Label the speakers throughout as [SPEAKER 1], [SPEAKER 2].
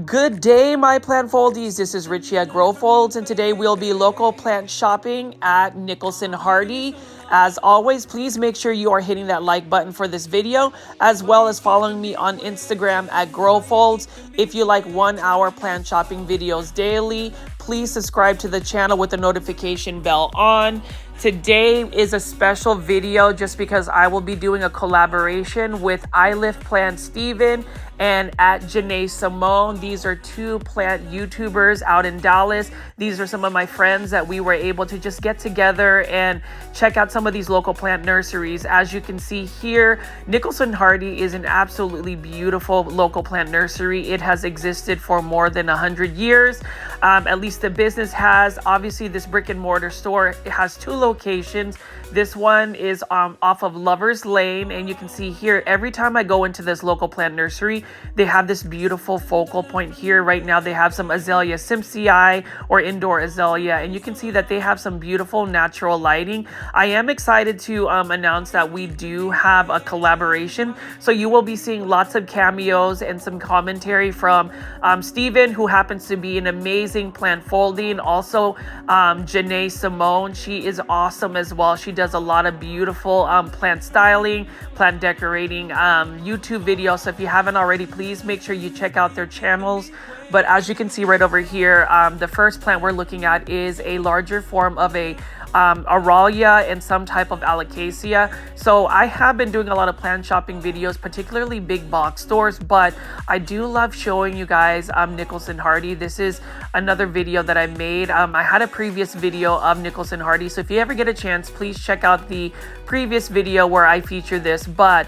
[SPEAKER 1] Good day, my plant foldies. This is Richie at Grow Folds, and today we'll be local plant shopping at Nicholson Hardie. As always, please make sure you are hitting that like button for this video, as well as following me on Instagram at Grow Folds. If you like 1 hour plant shopping videos daily, please subscribe to the channel with the notification bell on. Today is a special video just because I will be doing a collaboration with Steven and at Janeé Simone. These are two plant YouTubers out in Dallas. These are some of my friends that we were able to just get together and check out some of these local plant nurseries. As you can see here, Nicholson Hardie is an absolutely beautiful local plant nursery. It has existed for more than 100 years. At least the business has. Obviously, this brick and mortar store, it has 2 locations. This one is off of Lovers Lane, and you can see here, every time I go into this local plant nursery, they have this beautiful focal point here. Right now, they have some Azalea Simpsii or indoor azalea, and you can see that they have some beautiful natural lighting. I am excited to announce that we do have a collaboration, so you will be seeing lots of cameos and some commentary from Steven, who happens to be an amazing plant folding. Also, Janeé Simone, she is awesome as well. She does a lot of beautiful plant styling, plant decorating YouTube videos. So if you haven't already, please make sure you check out their channels. But as you can see right over here, the first plant we're looking at is a larger form of a Aralia and some type of Alocasia. So I have been doing a lot of plant shopping videos, particularly big box stores, but I do love showing you guys Nicholson Hardie. This is another video that I made. I had a previous video of Nicholson Hardie, so if you ever get a chance, please check out the previous video where I feature this. But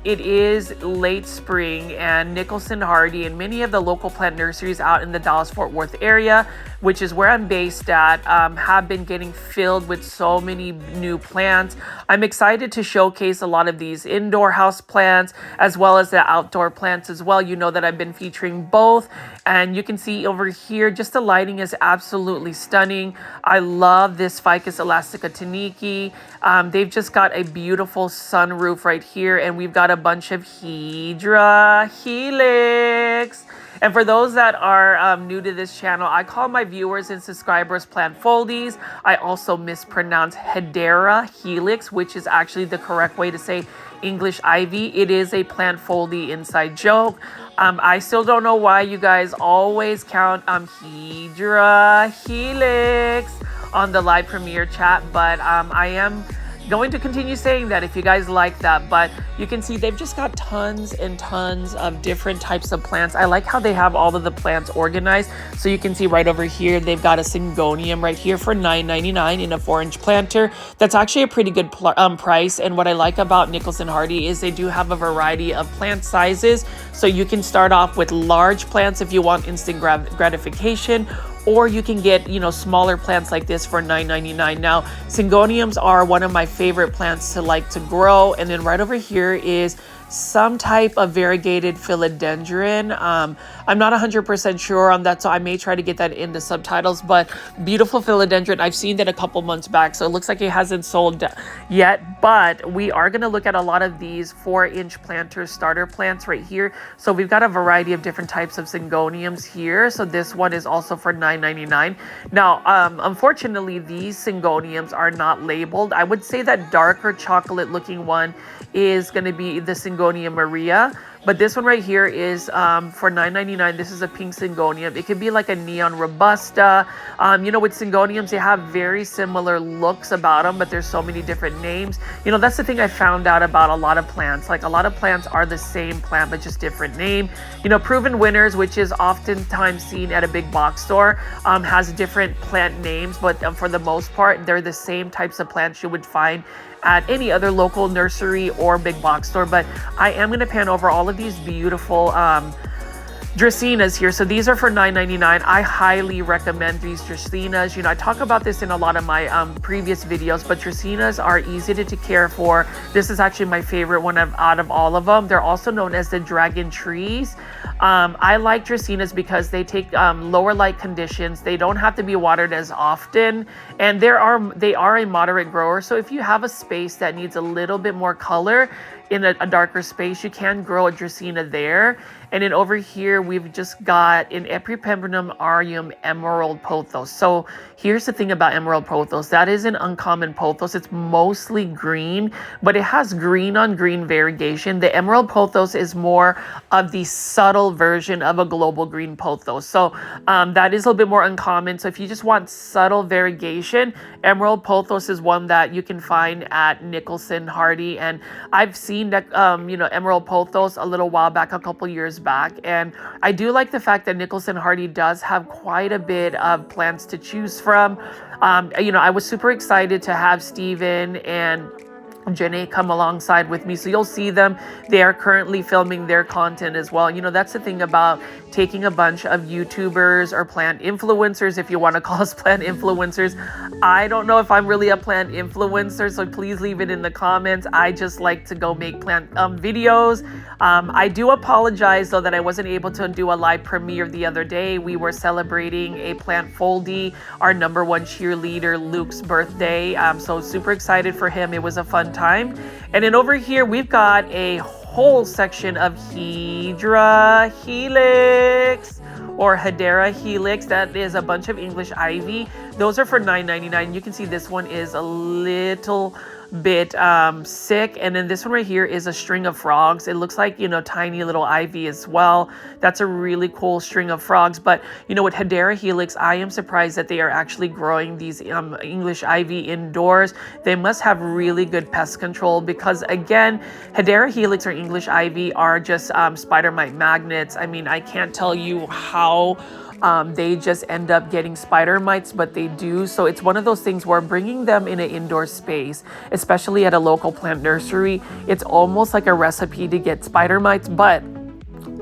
[SPEAKER 1] it is late spring, and Nicholson Hardie and many of the local plant nurseries out in the Dallas-Fort Worth area, which is where I'm based at, have been getting filled with so many new plants. I'm excited to showcase a lot of these indoor house plants as well as the outdoor plants as well. You know that I've been featuring both, and you can see over here, just the lighting is absolutely stunning. I love this Ficus elastica taniki. They've just got a beautiful sunroof right here, and we've got a bunch of Hydra Helix. And for those that are new to this channel, I call my viewers and subscribers plant foldies. I also mispronounce Hedera Helix, which is actually the correct way to say English ivy. It is a plant foldy inside joke. I still don't know why you guys always count Hydra Helix on the live premiere chat, but I am going to continue saying that if you guys like that. But you can see they've just got tons and tons of different types of plants. I like how they have all of the plants organized. So you can see right over here, they've got a Syngonium right here for $9.99 in a 4-inch planter. That's actually a pretty good price. And what I like about Nicholson Hardie is they do have a variety of plant sizes. So you can start off with large plants if you want instant gratification, or you can get, smaller plants like this for $9.99. Now, Syngoniums are one of my favorite plants to like to grow. And then right over here is some type of variegated philodendron. I'm not 100% sure on that, so I may try to get that in the subtitles, but beautiful philodendron. I've seen that a couple months back, so it looks like it hasn't sold yet, but we are going to look at a lot of these 4-inch planters, starter plants right here. So we've got a variety of different types of Syngoniums here. So this one is also for $9.99. Now, unfortunately, these Syngoniums are not labeled. I would say that darker chocolate looking one is going to be the Syngonia Maria, but this one right here is for $9.99. This is a pink Syngonium. It could be like a neon robusta. With Syngoniums, they have very similar looks about them, but there's so many different names. That's the thing I found out about a lot of plants. Like, a lot of plants are the same plant, but just different name. Proven Winners, which is oftentimes seen at a big box store, has different plant names, but for the most part, they're the same types of plants you would find at any other local nursery or big box store. But I am going to pan over all of these beautiful Dracaenas here. So these are for $9.99. I highly recommend these Dracaenas. I talk about this in a lot of my previous videos, but Dracaenas are easy to care for. This is actually my favorite one out of all of them. They're also known as the dragon trees. I like Dracaenas because they take lower light conditions. They don't have to be watered as often, and they are a moderate grower. So if you have a space that needs a little bit more color, in a darker space, you can grow a Dracaena there. And then over here, we've just got an Epipembrinum aureum emerald pothos. So here's the thing about emerald pothos. That is an uncommon pothos. It's mostly green, but it has green on green variegation. The emerald pothos is more of the subtle version of a global green pothos. So that is a little bit more uncommon. So if you just want subtle variegation, emerald pothos is one that you can find at Nicholson, Hardie. And I've seen that, emerald pothos a little while back, a couple years back, and I do like the fact that Nicholson Hardie does have quite a bit of plants to choose from. I was super excited to have Steven and Janeé come alongside with me, so you'll see them. They are currently filming their content as well. That's the thing about taking a bunch of YouTubers or plant influencers, if you want to call us plant influencers. I don't know if I'm really a plant influencer, so please leave it in the comments. I just like to go make plant videos. I do apologize though that I wasn't able to do a live premiere the other day. We were celebrating a plant foldie, our #1 cheerleader Luke's birthday. So super excited for him. It was a fun time. And then over here we've got a whole section of Hydra Helix or Hedera Helix. That is a bunch of English ivy. Those are for $9.99. You can see this one is a little bit sick, and then this one right here is a string of frogs. It looks like tiny little ivy as well. That's a really cool string of frogs. But with Hedera Helix, I am surprised that they are actually growing these English ivy indoors. They must have really good pest control, because again, Hedera Helix or English ivy are just spider mite magnets. I mean, I can't tell you how they just end up getting spider mites, but they do. So it's one of those things where bringing them in an indoor space, especially at a local plant nursery, it's almost like a recipe to get spider mites. But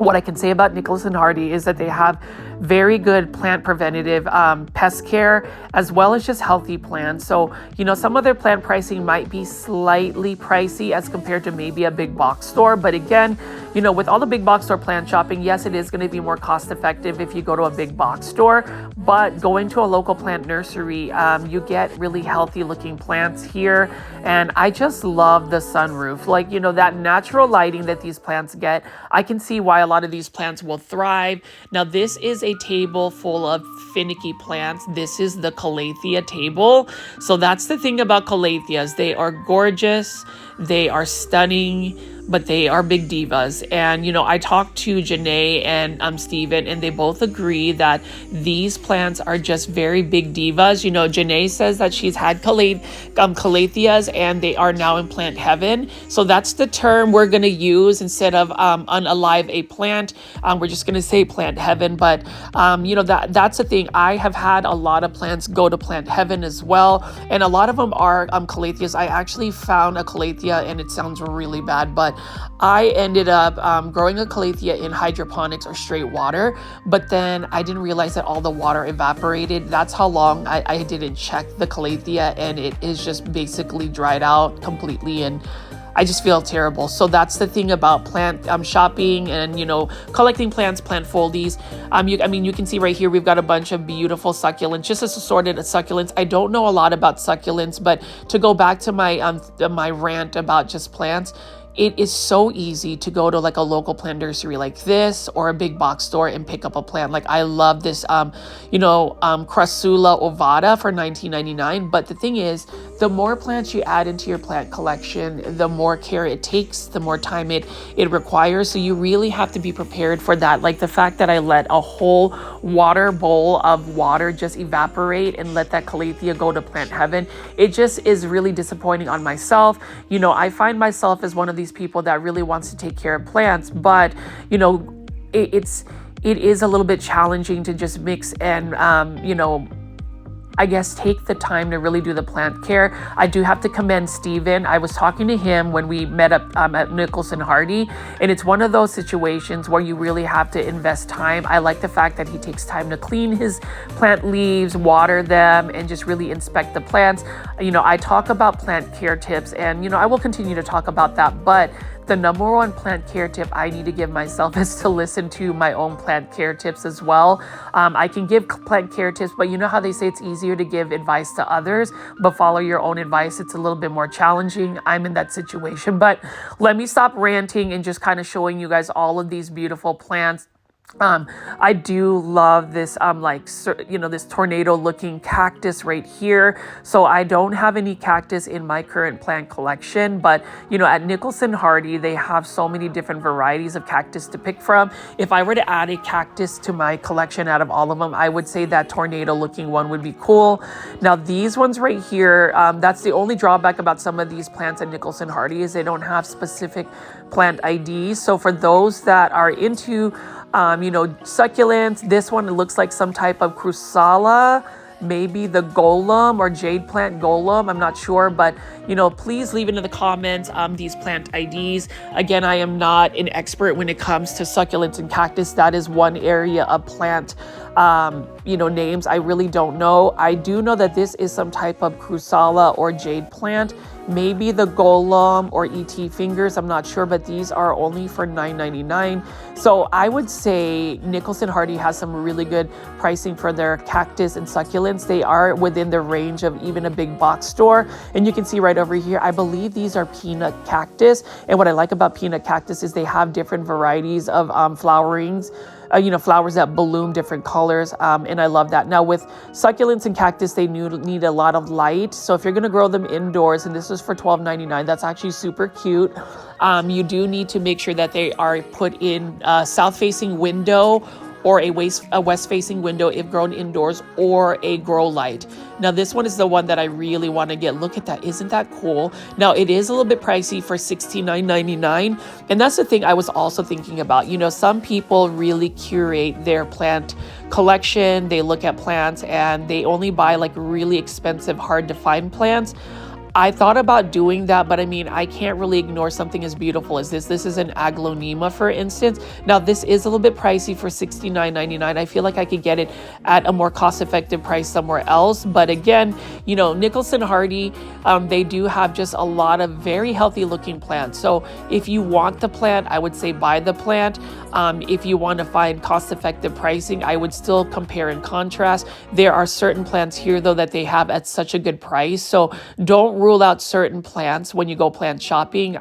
[SPEAKER 1] what I can say about Nicholson Hardie is that they have very good plant preventative pest care, as well as just healthy plants. So, some of their plant pricing might be slightly pricey as compared to maybe a big box store. But again, with all the big box store plant shopping, yes, it is going to be more cost effective if you go to a big box store. But going to a local plant nursery, you get really healthy looking plants here. And I just love the sunroof. Like, that natural lighting that these plants get, I can see why a lot of these plants will thrive. Now, this is a table full of finicky plants. This is the Calathea table. So that's the thing about Calatheas. They are gorgeous. They are stunning, but they are big divas. And, I talked to Janeé and Steven, and they both agree that these plants are just very big divas. Janeé says that she's had Calatheas and they are now in plant heaven. So that's the term we're going to use instead of unalive a plant. We're just going to say plant heaven. But, that's the thing. I have had a lot of plants go to plant heaven as well. And a lot of them are Calatheas. I actually found a Calathea, and it sounds really bad, but I ended up growing a Calathea in hydroponics or straight water, but then I didn't realize that all the water evaporated. That's how long I didn't check the Calathea, and it is just basically dried out completely, and I just feel terrible. So that's the thing about plant shopping and, collecting plants, plant foldies. You can see right here, we've got a bunch of beautiful succulents, just as assorted as succulents. I don't know a lot about succulents, but to go back to my rant about just plants, it is so easy to go to like a local plant nursery like this or a big box store and pick up a plant. Like I love this, Crassula ovata for $19.99. But the thing is, the more plants you add into your plant collection, the more care it takes, the more time it requires. So you really have to be prepared for that. Like the fact that I let a whole water bowl of water just evaporate and let that Calathea go to plant heaven, it just is really disappointing on myself. I find myself as one of these people that really wants to take care of plants, but it is a little bit challenging to just mix and I guess take the time to really do the plant care. I do have to commend Steven. I was talking to him when we met up at Nicholson Hardie, and it's one of those situations where you really have to invest time. I like the fact that he takes time to clean his plant leaves, water them, and just really inspect the plants. I talk about plant care tips, and I will continue to talk about that, but the number one plant care tip I need to give myself is to listen to my own plant care tips as well. I can give plant care tips, but you know how they say it's easier to give advice to others, but follow your own advice, it's a little bit more challenging. I'm in that situation, but let me stop ranting and just kind of showing you guys all of these beautiful plants. I do love this, this tornado looking cactus right here. So I don't have any cactus in my current plant collection, but at Nicholson Hardie, they have so many different varieties of cactus to pick from. If I were to add a cactus to my collection out of all of them, I would say that tornado looking one would be cool. Now these ones right here, that's the only drawback about some of these plants at Nicholson Hardie is they don't have specific plant IDs. So for those that are into succulents, this one, it looks like some type of crusala, maybe the golem or jade plant golem, I'm not sure, but please leave it in the comments these plant IDs. Again, I am not an expert when it comes to succulents and cactus. That is one area of plant names I really don't know. I do know that this is some type of crusala or jade plant, maybe the golem or ET fingers, I'm not sure, but these are only for $9.99. So I would say Nicholson Hardie has some really good pricing for their cactus and succulents. They are within the range of even a big box store. And you can see right over here, I believe these are peanut cactus. And what I like about peanut cactus is they have different varieties of flowerings. Flowers that bloom different colors, and I love that. Now with succulents and cactus, they need a lot of light. So if you're gonna grow them indoors, and this is for $12.99, that's actually super cute. You do need to make sure that they are put in a south-facing window or a west-facing window if grown indoors, or a grow light. Now this one is the one that I really want to get. Look at that, isn't that cool? Now it is a little bit pricey for $69.99, and that's the thing I was also thinking about. Some people really curate their plant collection. They look at plants and they only buy like really expensive, hard to find plants. I thought about doing that, but I mean, I can't really ignore something as beautiful as this. This is an aglaonema, for instance. Now, this is a little bit pricey for $69.99. I feel like I could get it at a more cost-effective price somewhere else. But again, Nicholson Hardie, they do have just a lot of very healthy-looking plants. So if you want the plant, I would say buy the plant. If you want to find cost-effective pricing, I would still compare and contrast. There are certain plants here, though, that they have at such a good price. So don't rule out certain plants when you go plant shopping.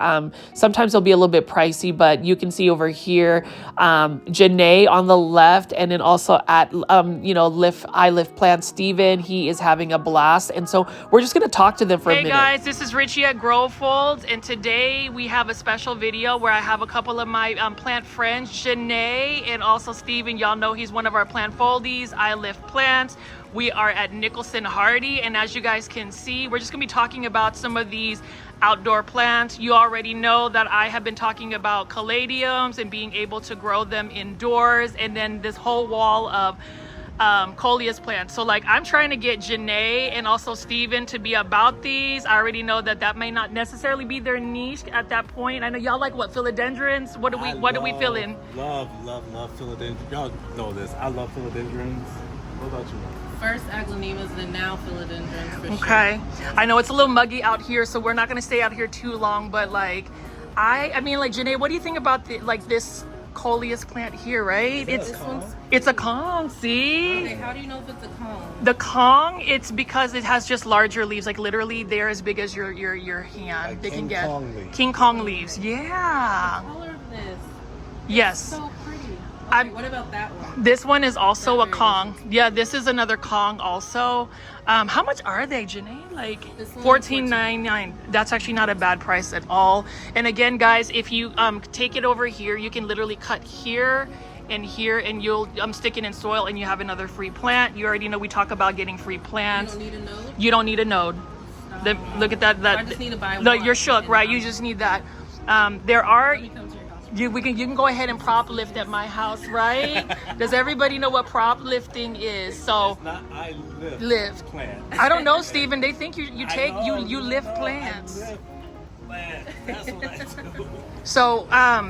[SPEAKER 1] Sometimes they'll be a little bit pricey, but you can see over here, Janeé on the left, and then also at, I Lift Plant Steven, he is having a blast. And so we're just going to talk to them for a minute. Hey guys, this is Richie at Grow Folds, and today we have a special video where I have a couple of my plant friends, Janeé and also Steven. Y'all know he's one of our plant foldies, I Lift Plants. We are at Nicholson Hardie, and as you guys can see, we're just gonna be talking about some of these outdoor plants. You already know that I have been talking about caladiums and being able to grow them indoors, and then this whole wall of coleus plants. So like, I'm trying to get Janeé and also Steven to be about these. I already know that that may not necessarily be their niche at that point. I know y'all like what, philodendrons? What do we fill in? Love philodendrons. Y'all know this. I love philodendrons. What about you?
[SPEAKER 2] First aglaonemas, then now philodendrons for
[SPEAKER 1] okay.
[SPEAKER 2] Sure.
[SPEAKER 1] I know it's a little muggy out here, so we're not going to stay out here too long, but like, I mean, like, Janeé, what do you think about this coleus plant here, right? It's a Kong, see?
[SPEAKER 2] Okay, how do you know if it's a Kong?
[SPEAKER 1] The Kong, it's because it has just larger leaves, like literally they're as big as your hand.
[SPEAKER 3] Like
[SPEAKER 1] they
[SPEAKER 3] King
[SPEAKER 1] can get
[SPEAKER 3] Kong leaves.
[SPEAKER 1] King Kong leaves. Yeah.
[SPEAKER 2] The color of this.
[SPEAKER 1] Yes.
[SPEAKER 2] It's so pretty. Okay, what about that one?
[SPEAKER 1] This one is also a Kong. Yeah, this is another Kong also. How much are they, Janeé? Like $14.99. That's actually not a bad price at all. And again, guys, if you take it over here, you can literally cut here and here, and you'll stick it in soil, and you have another free plant. You already know we talk about getting free plants.
[SPEAKER 2] You don't need a node?
[SPEAKER 1] You don't need a node. Look at that.
[SPEAKER 2] I just need to buy one.
[SPEAKER 1] No, you're shook, right? You just need that. There are. You can go ahead and prop lift at my house, right? Does everybody know what prop lifting is? So
[SPEAKER 3] it's not I
[SPEAKER 1] lift
[SPEAKER 3] plants.
[SPEAKER 1] I don't know, Steven. They think you lift plants.
[SPEAKER 3] I lift, plant. That's what I do.
[SPEAKER 1] So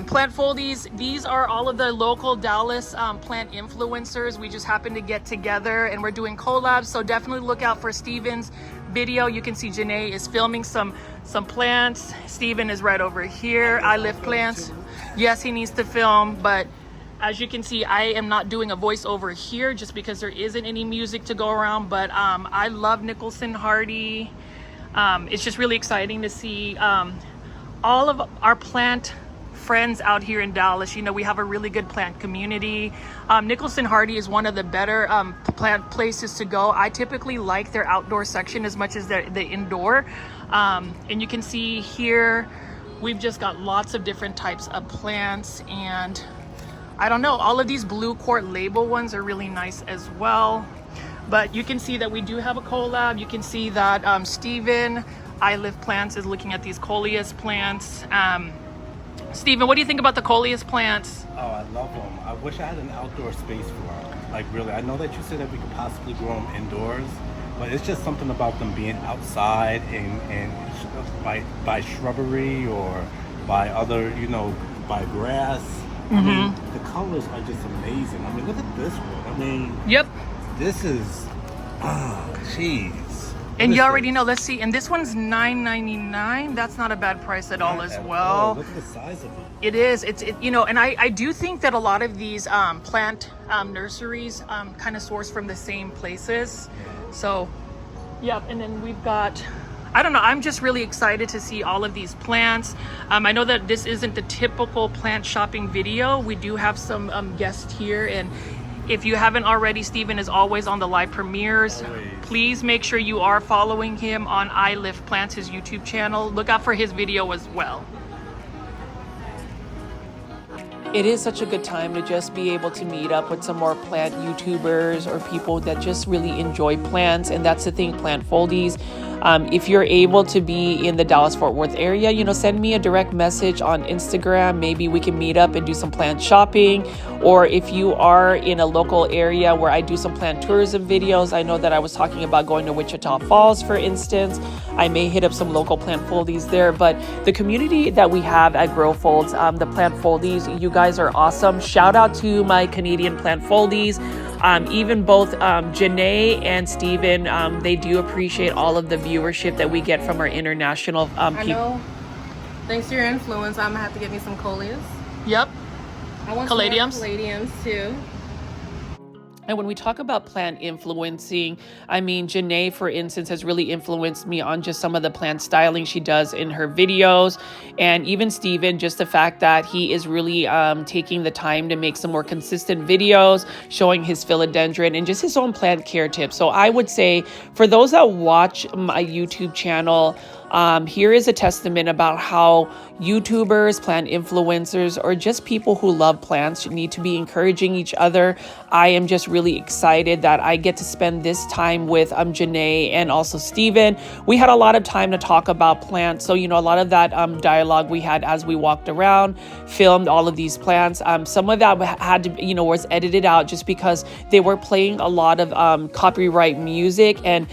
[SPEAKER 1] plant foldies, these are all of the local Dallas plant influencers. We just happened to get together and we're doing collabs. So definitely look out for Steven's video. You can see Janeé is filming some plants. Steven is right over here. I lift plants. Yes, he needs to film, but as you can see, I am not doing a voiceover here just because there isn't any music to go around, but I love Nicholson, Hardie. It's just really exciting to see all of our plant friends out here in Dallas. You know, we have a really good plant community. Nicholson Hardie is one of the better plant places to go. I typically like their outdoor section as much as the indoor. And you can see here, we've just got lots of different types of plants, and I don't know, all of these blue quart label ones are really nice as well. But you can see that we do have a collab. You can see that Steven, I Live Plants, is looking at these coleus plants. Steven, what do you think about the coleus plants?
[SPEAKER 3] Oh, I love them. I wish I had an outdoor space for them. Like, really, I know that you said that we could possibly grow them indoors, but it's just something about them being outside and by shrubbery or by other, you know, by grass. I mean, the colors are just amazing. I mean, look at this one. I mean,
[SPEAKER 1] Yep.
[SPEAKER 3] this is, jeez.
[SPEAKER 1] And you already know, let's see, and this one's $9.99. That's not a bad price at all as well.
[SPEAKER 3] Look at the size of it.
[SPEAKER 1] It is. It's you know, and I do think that a lot of these plant nurseries kind of source from the same places. So, yep. And then we've got, I don't know, I'm just really excited to see all of these plants. I know that this isn't the typical plant shopping video. We do have some guests here, and if you haven't already, Steven is always on the live premieres.
[SPEAKER 3] Always.
[SPEAKER 1] Please make sure you are following him on I Live Plants, his YouTube channel. Look out for his video as well. It is such a good time to just be able to meet up with some more plant YouTubers or people that just really enjoy plants. And that's the thing, plant foldies. If you're able to be in the Dallas-Fort Worth area, you know, send me a direct message on Instagram. Maybe we can meet up and do some plant shopping. Or if you are in a local area where I do some plant tourism videos, I know that I was talking about going to Wichita Falls, for instance. I may hit up some local plant foldies there. But the community that we have at Grow Folds, the plant foldies, you guys are awesome. Shout out to my Canadian plant foldies. Even both Janeé and Steven, they do appreciate all of the viewership that we get from our international people.
[SPEAKER 2] I know. Thanks to your influence, I'm gonna have to get me some coleus.
[SPEAKER 1] Yep.
[SPEAKER 2] I want
[SPEAKER 1] Caladiums?
[SPEAKER 2] some more caladiums too.
[SPEAKER 1] And when we talk about plant influencing, I mean, Janeé, for instance, has really influenced me on just some of the plant styling she does in her videos. And even Steven, just the fact that he is really taking the time to make some more consistent videos, showing his philodendron and just his own plant care tips. So I would say for those that watch my YouTube channel, here is a testament about how YouTubers, plant influencers, or just people who love plants need to be encouraging each other. I am just really excited that I get to spend this time with Janeé and also Steven. We had a lot of time to talk about plants. So, you know, a lot of that dialogue we had as we walked around, filmed all of these plants. Some of that had to, you know, was edited out just because they were playing a lot of copyright music. And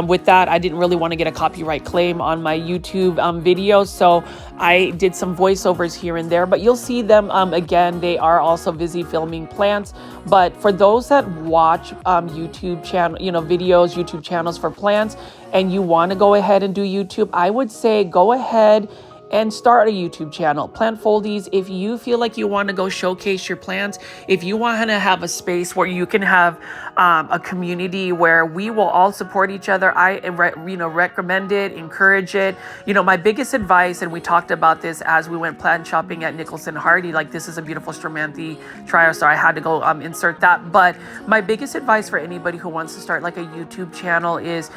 [SPEAKER 1] with that, I didn't really want to get a copyright claim on my YouTube videos. So I did some voiceovers here and there, but you'll see them again. They are also busy filming plants. But for those that watch YouTube channel, you know, videos, YouTube channels for plants, and you want to go ahead and do YouTube, I would say go ahead and start a YouTube channel. Plant foldies, if you feel like you want to go showcase your plants, if you want to have a space where you can have a community where we will all support each other, I recommend it, encourage it. You know, my biggest advice, and we talked about this as we went plant shopping at Nicholson Hardie, like this is a beautiful Stromanthe triostar. I had to go insert that. But my biggest advice for anybody who wants to start like a YouTube channel is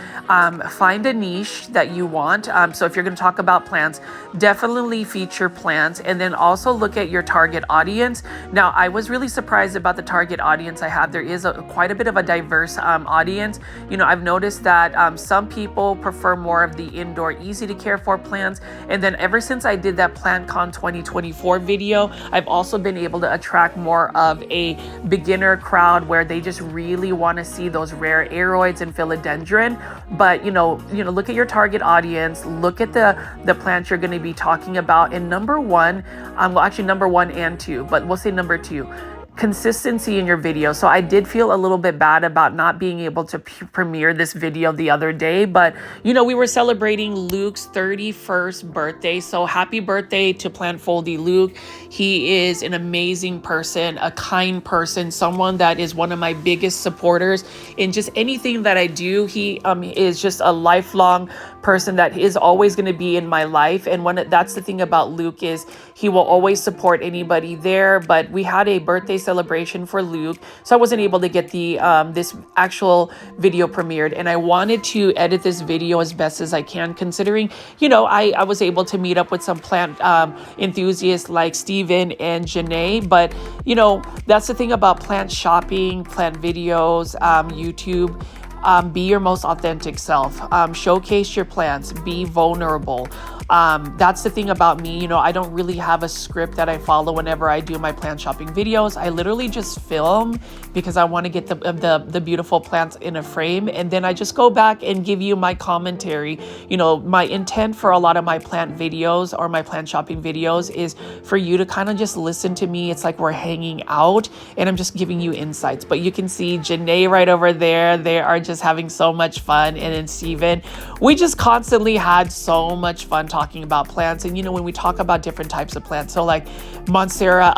[SPEAKER 1] find a niche that you want. So if you're going to talk about plants, definitely feature plants, and then also look at your target audience. Now, I was really surprised about the target audience I have. There is quite a bit of a diverse audience. You know, I've noticed that some people prefer more of the indoor, easy to care for plants. And then ever since I did that PlantCon 2024 video, I've also been able to attract more of a beginner crowd where they just really want to see those rare aeroids and philodendron. But you know, look at your target audience, look at the plants you're going to be be talking about. And number one, well, actually number one and two, but we'll say number two, consistency in your video. So I did feel a little bit bad about not being able to premiere this video the other day, but you know, we were celebrating Luke's 31st birthday. So happy birthday to Plant Foldy Luke. He is an amazing person, a kind person, someone that is one of my biggest supporters in just anything that I do. He is just a lifelong person that is always going to be in my life. And that's the thing about Luke, is he will always support anybody there. But we had a birthday celebration for Luke, so I wasn't able to get the this actual video premiered, and I wanted to edit this video as best as I can, considering, you know, I was able to meet up with some plant enthusiasts like Steven and Janeé. But you know, that's the thing about plant shopping, plant videos, YouTube. Be your most authentic self. Showcase your plants. Be vulnerable. That's the thing about me. You know, I don't really have a script that I follow whenever I do my plant shopping videos. I literally just film because I want to get the beautiful plants in a frame, and then I just go back and give you my commentary. You know, my intent for a lot of my plant videos or my plant shopping videos is for you to kind of just listen to me. It's like we're hanging out and I'm just giving you insights. But you can see Janeé right over there. They are just having so much fun. And then Steven, we just constantly had so much fun talking about plants. And you know, when we talk about different types of plants, so like Monstera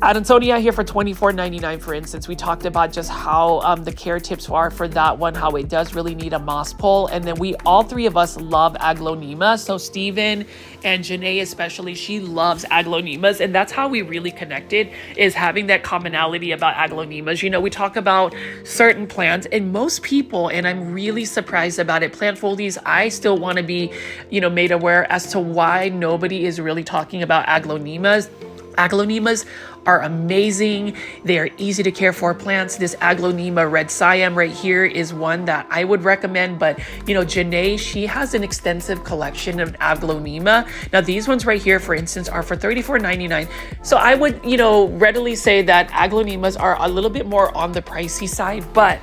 [SPEAKER 1] Adansonia here for $24.99, for instance, we talked about just how the care tips are for that one, how it does really need a moss pole. And then all three of us love aglaonema. So Steven and Janeé especially, she loves aglaonemas, and that's how we really connected, is having that commonality about aglaonemas. You know, we talk about certain plants, and most people, and I'm really surprised about it, plant foldies, I still want to be, you know, made aware as to why nobody is really talking about aglaonemas. Aglaonemas are amazing. They are easy to care for plants. This aglaonema red siam right here is one that I would recommend. But you know, Janeé, she has an extensive collection of aglaonema. Now these ones right here, for instance, are for $34.99. So I would, you know, readily say that aglaonemas are a little bit more on the pricey side, but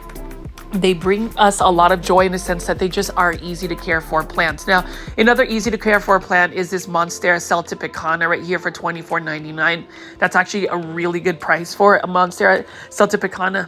[SPEAKER 1] they bring us a lot of joy in the sense that they just are easy to care for plants. Now, another easy to care for plant is this Monstera celtipicana right here for $24.99. That's actually a really good price for a Monstera celtipicana.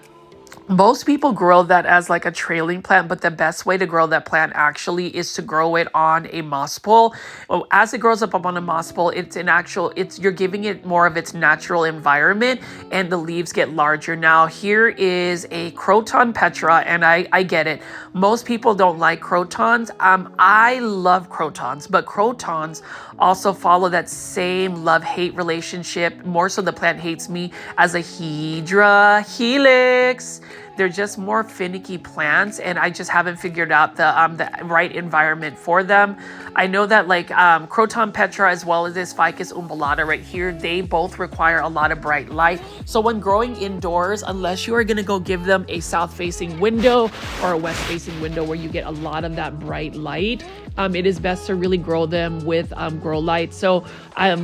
[SPEAKER 1] Most people grow that as like a trailing plant, but the best way to grow that plant actually is to grow it on a moss pole. Well, as it grows up on a moss pole, you're giving it more of its natural environment, and the leaves get larger. Now, here is a Croton Petra, and I get it. Most people don't like crotons. I love crotons, but crotons also follow that same love-hate relationship. More so the plant hates me as a Hydra helix. They're just more finicky plants, and I just haven't figured out the right environment for them. I know that like Croton Petra as well as this Ficus umbellata right here, they both require a lot of bright light. So when growing indoors, unless you are going to go give them a south-facing window or a west-facing window where you get a lot of that bright light, it is best to really grow them with grow light. So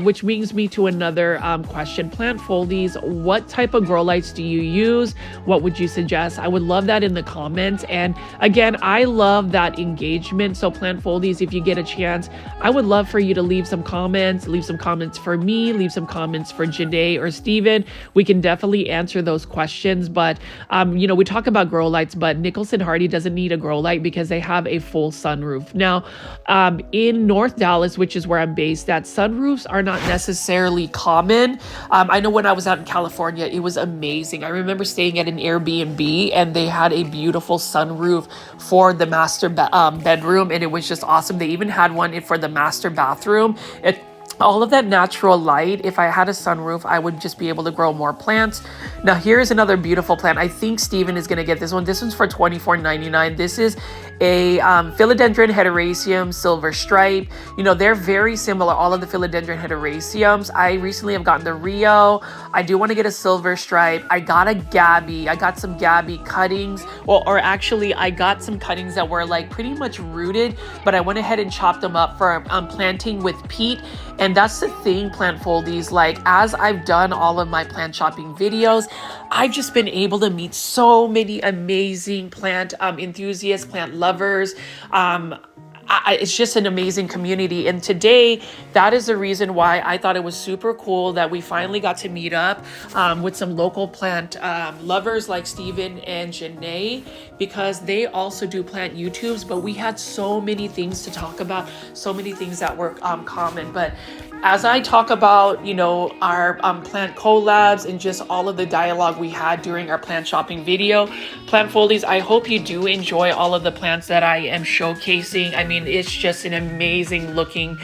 [SPEAKER 1] which brings me to another question. Plant foldies, what type of grow lights do you use? What would you suggest? I would love that in the comments. And again, I love that engagement. So plant foldies, if you get a chance, I would love for you to leave some comments for me, leave some comments for Janeé or Steven. We can definitely answer those questions. But you know, we talk about grow lights, but Nicholson Hardie doesn't need a grow light because they have a full sunroof. Now, in North Dallas, which is where I'm based at, sunroofs are not necessarily common. I know when I was out in California, it was amazing. I remember staying at an Airbnb and they had a beautiful sunroof for the master bedroom, and it was just awesome. They even had one for the master bathroom. All of that natural light, if I had a sunroof, I would just be able to grow more plants. Now, here's another beautiful plant. I think Steven is going to get this one. This one's for $24.99. This is a philodendron hederaceum silver stripe. You know, they're very similar, all of the philodendron hederaceums. I recently have gotten the Rio. I do want to get a silver stripe. I got a Gabby. I got some Gabby cuttings. Or actually, I got some cuttings that were like pretty much rooted, but I went ahead and chopped them up for planting with peat. And that's the thing, plant foldies, like as I've done all of my plant shopping videos, I've just been able to meet so many amazing plant enthusiasts, plant lovers. it's just an amazing community. And today, that is the reason why I thought it was super cool that we finally got to meet up with some local plant lovers like Steven and Janeé, because they also do plant YouTubes, but we had so many things to talk about, so many things that were common. But as I talk about, you know, our plant collabs and just all of the dialogue we had during our plant shopping video, Plant Foldies, I hope you do enjoy all of the plants that I am showcasing. I mean, it's just an amazing looking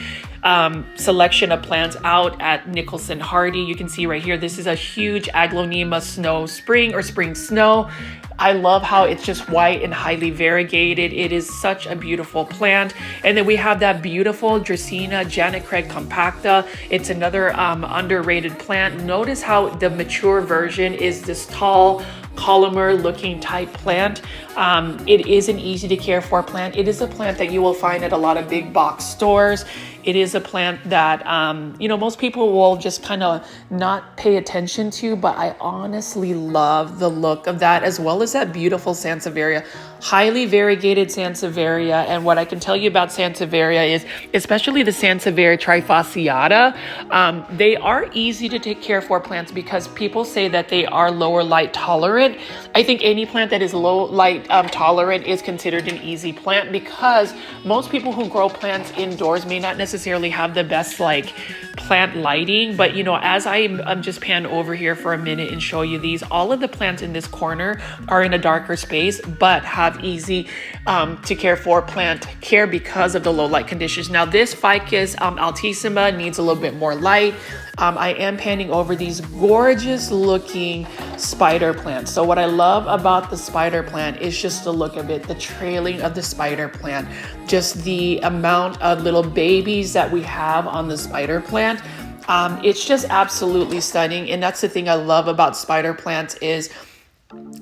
[SPEAKER 1] selection of plants out at Nicholson Hardie. You can see right here, this is a huge Aglaonema snow spring or spring snow. I love how it's just white and highly variegated. It is such a beautiful plant. And then we have that beautiful Dracaena Janet Craig compacta. It's another underrated plant. Notice how the mature version is this tall, columnar looking type plant. It is an easy to care for plant. It is a plant that you will find at a lot of big box stores. It is a plant that, you know, most people will just kind of not pay attention to, but I honestly love the look of that, as well as that beautiful Sansevieria, highly variegated Sansevieria. And what I can tell you about Sansevieria is, especially the Sansevieria trifasciata, they are easy to take care for plants because people say that they are lower light tolerant. I think any plant that is low light tolerant is considered an easy plant, because most people who grow plants indoors may not necessarily have the best like plant lighting. But you know, as I'm just pan over here for a minute and show you these, all of the plants in this corner are in a darker space but have easy to care for plant care because of the low light conditions. Now this Ficus altissima needs a little bit more light. I am panning over these gorgeous looking spider plants. So what I love about the spider plant is just the look of it, the trailing of the spider plant, just the amount of little babies that we have on the spider plant. It's just absolutely stunning. And that's the thing I love about spider plants is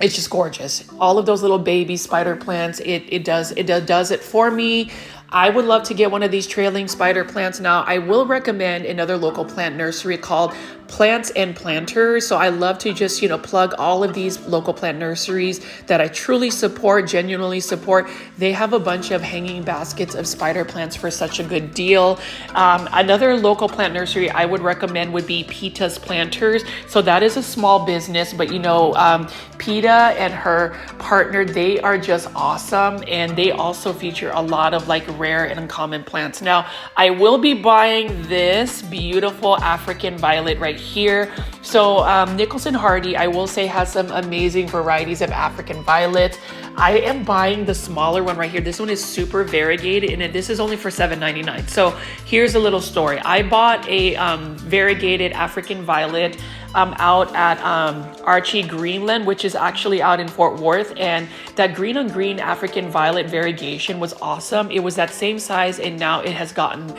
[SPEAKER 1] it's just gorgeous. All of those little baby spider plants, it does it for me. I would love to get one of these trailing spider plants. Now, I will recommend another local plant nursery called Plants and Planters. So I love to just, you know, plug all of these local plant nurseries that I truly support, genuinely support. They have a bunch of hanging baskets of spider plants for such a good deal. Another local plant nursery I would recommend would be Peta's Planters. So that is a small business, but you know, Peta and her partner, they are just awesome. And they also feature a lot of like rare and uncommon plants. Now, I will be buying this beautiful African violet right here. So Nicholson Hardie, I will say, has some amazing varieties of African violets. I am buying the smaller one right here. This one is super variegated, and this is only for $7.99. So here's a little story. I bought a variegated African violet out at Archie Greenland, which is actually out in Fort Worth, and that green on green African violet variegation was awesome. It was that same size, and now it has gotten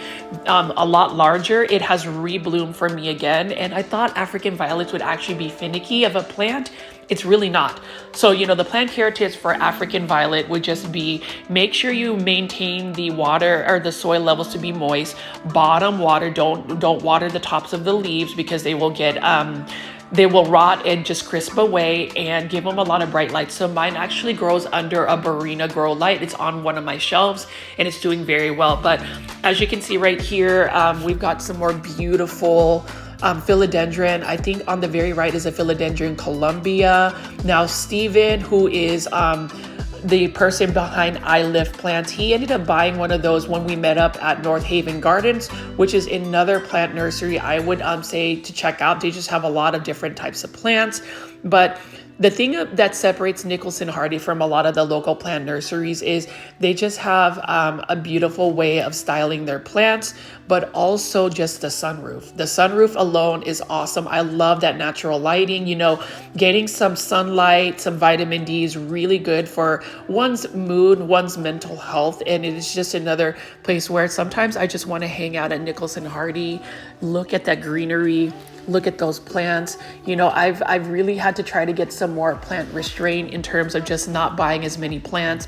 [SPEAKER 1] a lot larger. It has rebloomed for me again, and I thought African violets would actually be finicky of a plant. It's really not. So, you know, the plant care tips for African violet would just be make sure you maintain the water or the soil levels to be moist. Bottom water, don't water the tops of the leaves because they will get they will rot and just crisp away, and give them a lot of bright light. So mine actually grows under a Barina grow light. It's on one of my shelves and it's doing very well. But as you can see right here, we've got some more beautiful philodendron. I think on the very right is a philodendron Columbia. Now Steven, who is the person behind I Lift Plants, he ended up buying one of those when we met up at North Haven Gardens, which is another plant nursery I would say to check out. They just have a lot of different types of plants. But the thing that separates Nicholson Hardie from a lot of the local plant nurseries is they just have a beautiful way of styling their plants, but also just the sunroof. The sunroof alone is awesome. I love that natural lighting. You know, getting some sunlight, some vitamin D is really good for one's mood, one's mental health. And it is just another place where sometimes I just want to hang out at Nicholson Hardie, look at that greenery, look at those plants. You know, I've really had to try to get some more plant restraint in terms of just not buying as many plants.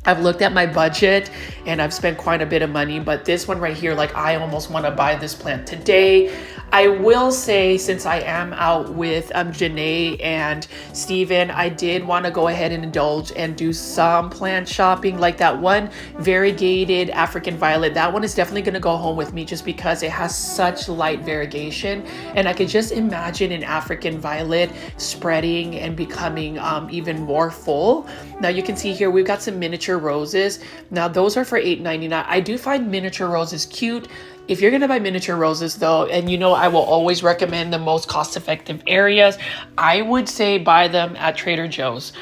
[SPEAKER 1] I've looked at my budget and I've spent quite a bit of money, but this one right here, like I almost want to buy this plant today. I will say, since I am out with Janeé and Steven, I did want to go ahead and indulge and do some plant shopping, like that one variegated African violet. That one is definitely going to go home with me just because it has such light variegation, and I could just imagine an African violet spreading and becoming even more full. Now you can see here we've got some miniature roses. Now those are for $8.99. I do find miniature roses cute. If you're gonna buy miniature roses though, and you know I will always recommend the most cost-effective areas, I would say buy them at Trader Joe's.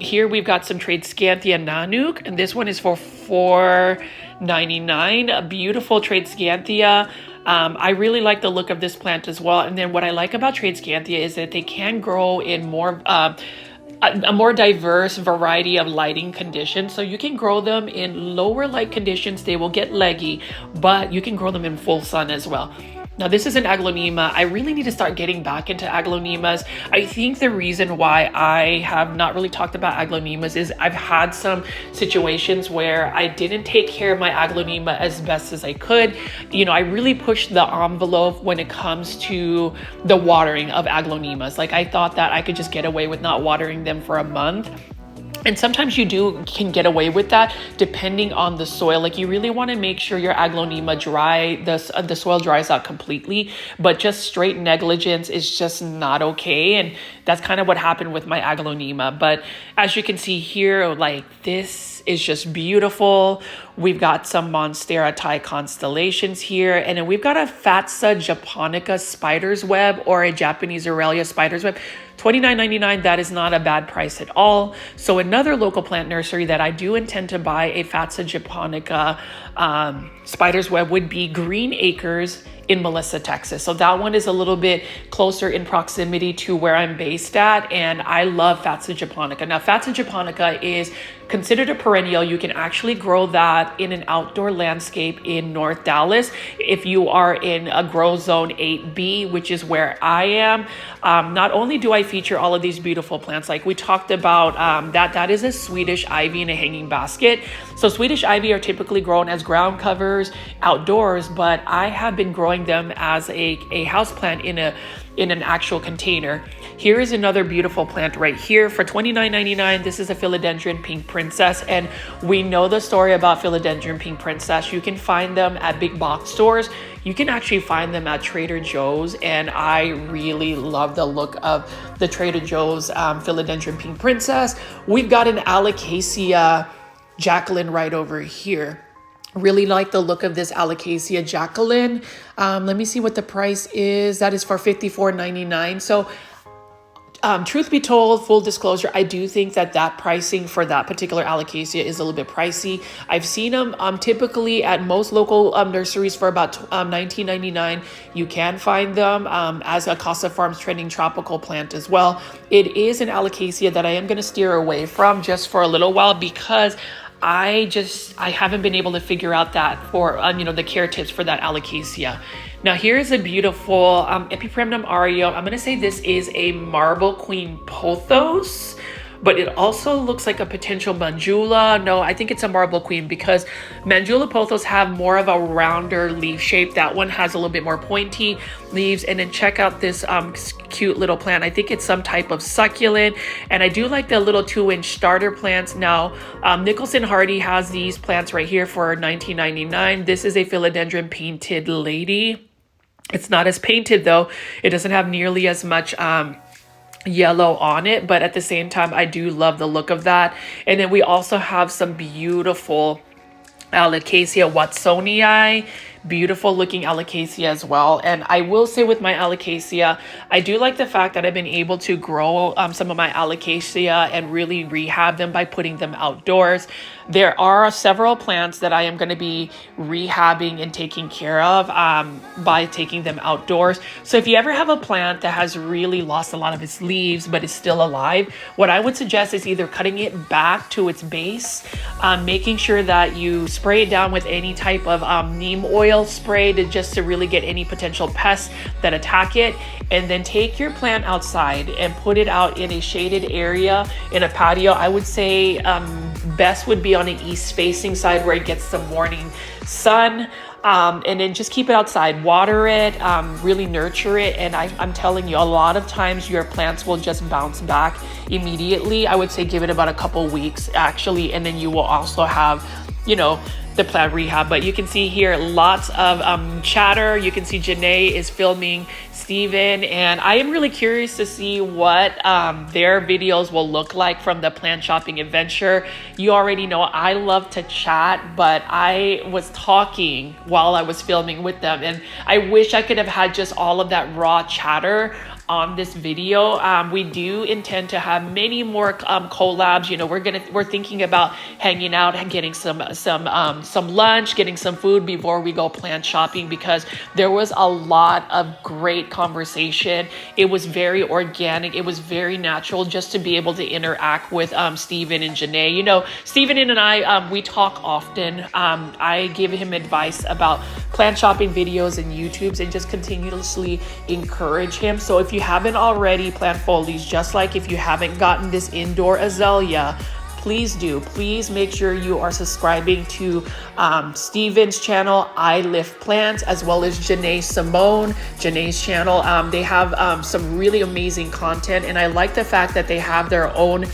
[SPEAKER 1] Here we've got some Tradescanthia Nanook, and this one is for $4.99. A beautiful Tradescanthia. I really like the look of this plant as well. And then what I like about Tradescanthia is that they can grow in more a more diverse variety of lighting conditions. So you can grow them in lower light conditions. They will get leggy, but you can grow them in full sun as well. Now this is an aglaonema. I really need to start getting back into aglaonemas. I think the reason why I have not really talked about aglaonemas is I've had some situations where I didn't take care of my aglaonema as best as I could. You know, I really pushed the envelope when it comes to the watering of aglaonemas. Like I thought that I could just get away with not watering them for a month. And sometimes you can get away with that depending on the soil. Like you really want to make sure your aglaonema the soil dries out completely, but just straight negligence is just not okay. And that's kind of what happened with my aglaonema. But as you can see here, like this is just beautiful. We've got some Monstera Thai constellations here. And then we've got a Fatsa japonica spider's web, or a Japanese Aurelia spider's web. $29.99, that is not a bad price at all. So another local plant nursery that I do intend to buy a Fatsa japonica spider's web would be Green Acres in Melissa, Texas. So that one is a little bit closer in proximity to where I'm based at, and I love Fatsa japonica. Now Fatsa japonica is considered a perennial. You can actually grow that in an outdoor landscape in North Dallas if you are in a grow zone 8B, which is where I am. Not only do I feature all of these beautiful plants, like we talked about, that is a Swedish ivy in a hanging basket. So Swedish ivy are typically grown as ground covers outdoors, but I have been growing them as a house plant in an actual container. Here is another beautiful plant right here for $29.99. This is a Philodendron Pink Princess, and we know the story about Philodendron Pink Princess. You can find them at big box stores. You can actually find them at Trader Joe's, and I really love the look of the Trader Joe's Philodendron Pink Princess. We've got an Alocasia Jacqueline right over here. Really like the look of this Alocasia Jacqueline. Let me see what the price is. That is for $54.99. So truth be told, full disclosure, I do think that pricing for that particular Alocasia is a little bit pricey. I've seen them typically at most local nurseries for about $19.99. You can find them as a Casa Farms trending tropical plant as well. It is an Alocasia that I am going to steer away from just for a little while because I haven't been able to figure out that for, the care tips for that Alocasia. Now here's a beautiful Epipremnum aereo. I'm going to say this is a Marble Queen Pothos, but it also looks like a potential Manjula. No, I think it's a Marble Queen because Manjula Pothos have more of a rounder leaf shape. That one has a little bit more pointy leaves. And then check out this cute little plant. I think it's some type of succulent. And I do like the little 2-inch starter plants. Now, Nicholson Hardie has these plants right here for $19.99. This is a Philodendron Painted Lady. It's not as painted though. It doesn't have nearly as much yellow on it, but at the same time I do love the look of that. And then we also have some beautiful Alocasia watsonii, beautiful looking Alocasia as well. And I will say with my Alocasia, I do like the fact that I've been able to grow some of my Alocasia and really rehab them by putting them outdoors. There are several plants that I am going to be rehabbing and taking care of by taking them outdoors. So if you ever have a plant that has really lost a lot of its leaves but is still alive, what I would suggest is either cutting it back to its base, making sure that you spray it down with any type of neem oil kill spray just to really get any potential pests that attack it. And then take your plant outside and put it out in a shaded area in a patio. I would say best would be on an east facing side where it gets some morning sun. And then just keep it outside, water it, really nurture it. And I'm telling you, a lot of times your plants will just bounce back immediately. I would say give it about a couple weeks actually. And then you will also have, you know, the plant rehab. But you can see here lots of chatter. You can see Janeé is filming Steven, and I am really curious to see what their videos will look like from the plant shopping adventure. You already know I love to chat, but I was talking while I was filming with them, and I wish I could have had just all of that raw chatter on this video. We do intend to have many more collabs. You know, we're thinking about hanging out and getting some lunch, getting some food before we go plant shopping, because there was a lot of great conversation. It was very organic. It was very natural just to be able to interact with Steven and Janeé. You know, Steven and I, we talk often. I give him advice about plant shopping videos and YouTubes and just continuously encourage him. So if you haven't already, plant foliage, just like if you haven't gotten this indoor azalea, please do. Please make sure you are subscribing to Steven's channel, I Lift Plants, as well as Janeé Simone, Janeé's channel. They have some really amazing content, and I like the fact that they have their own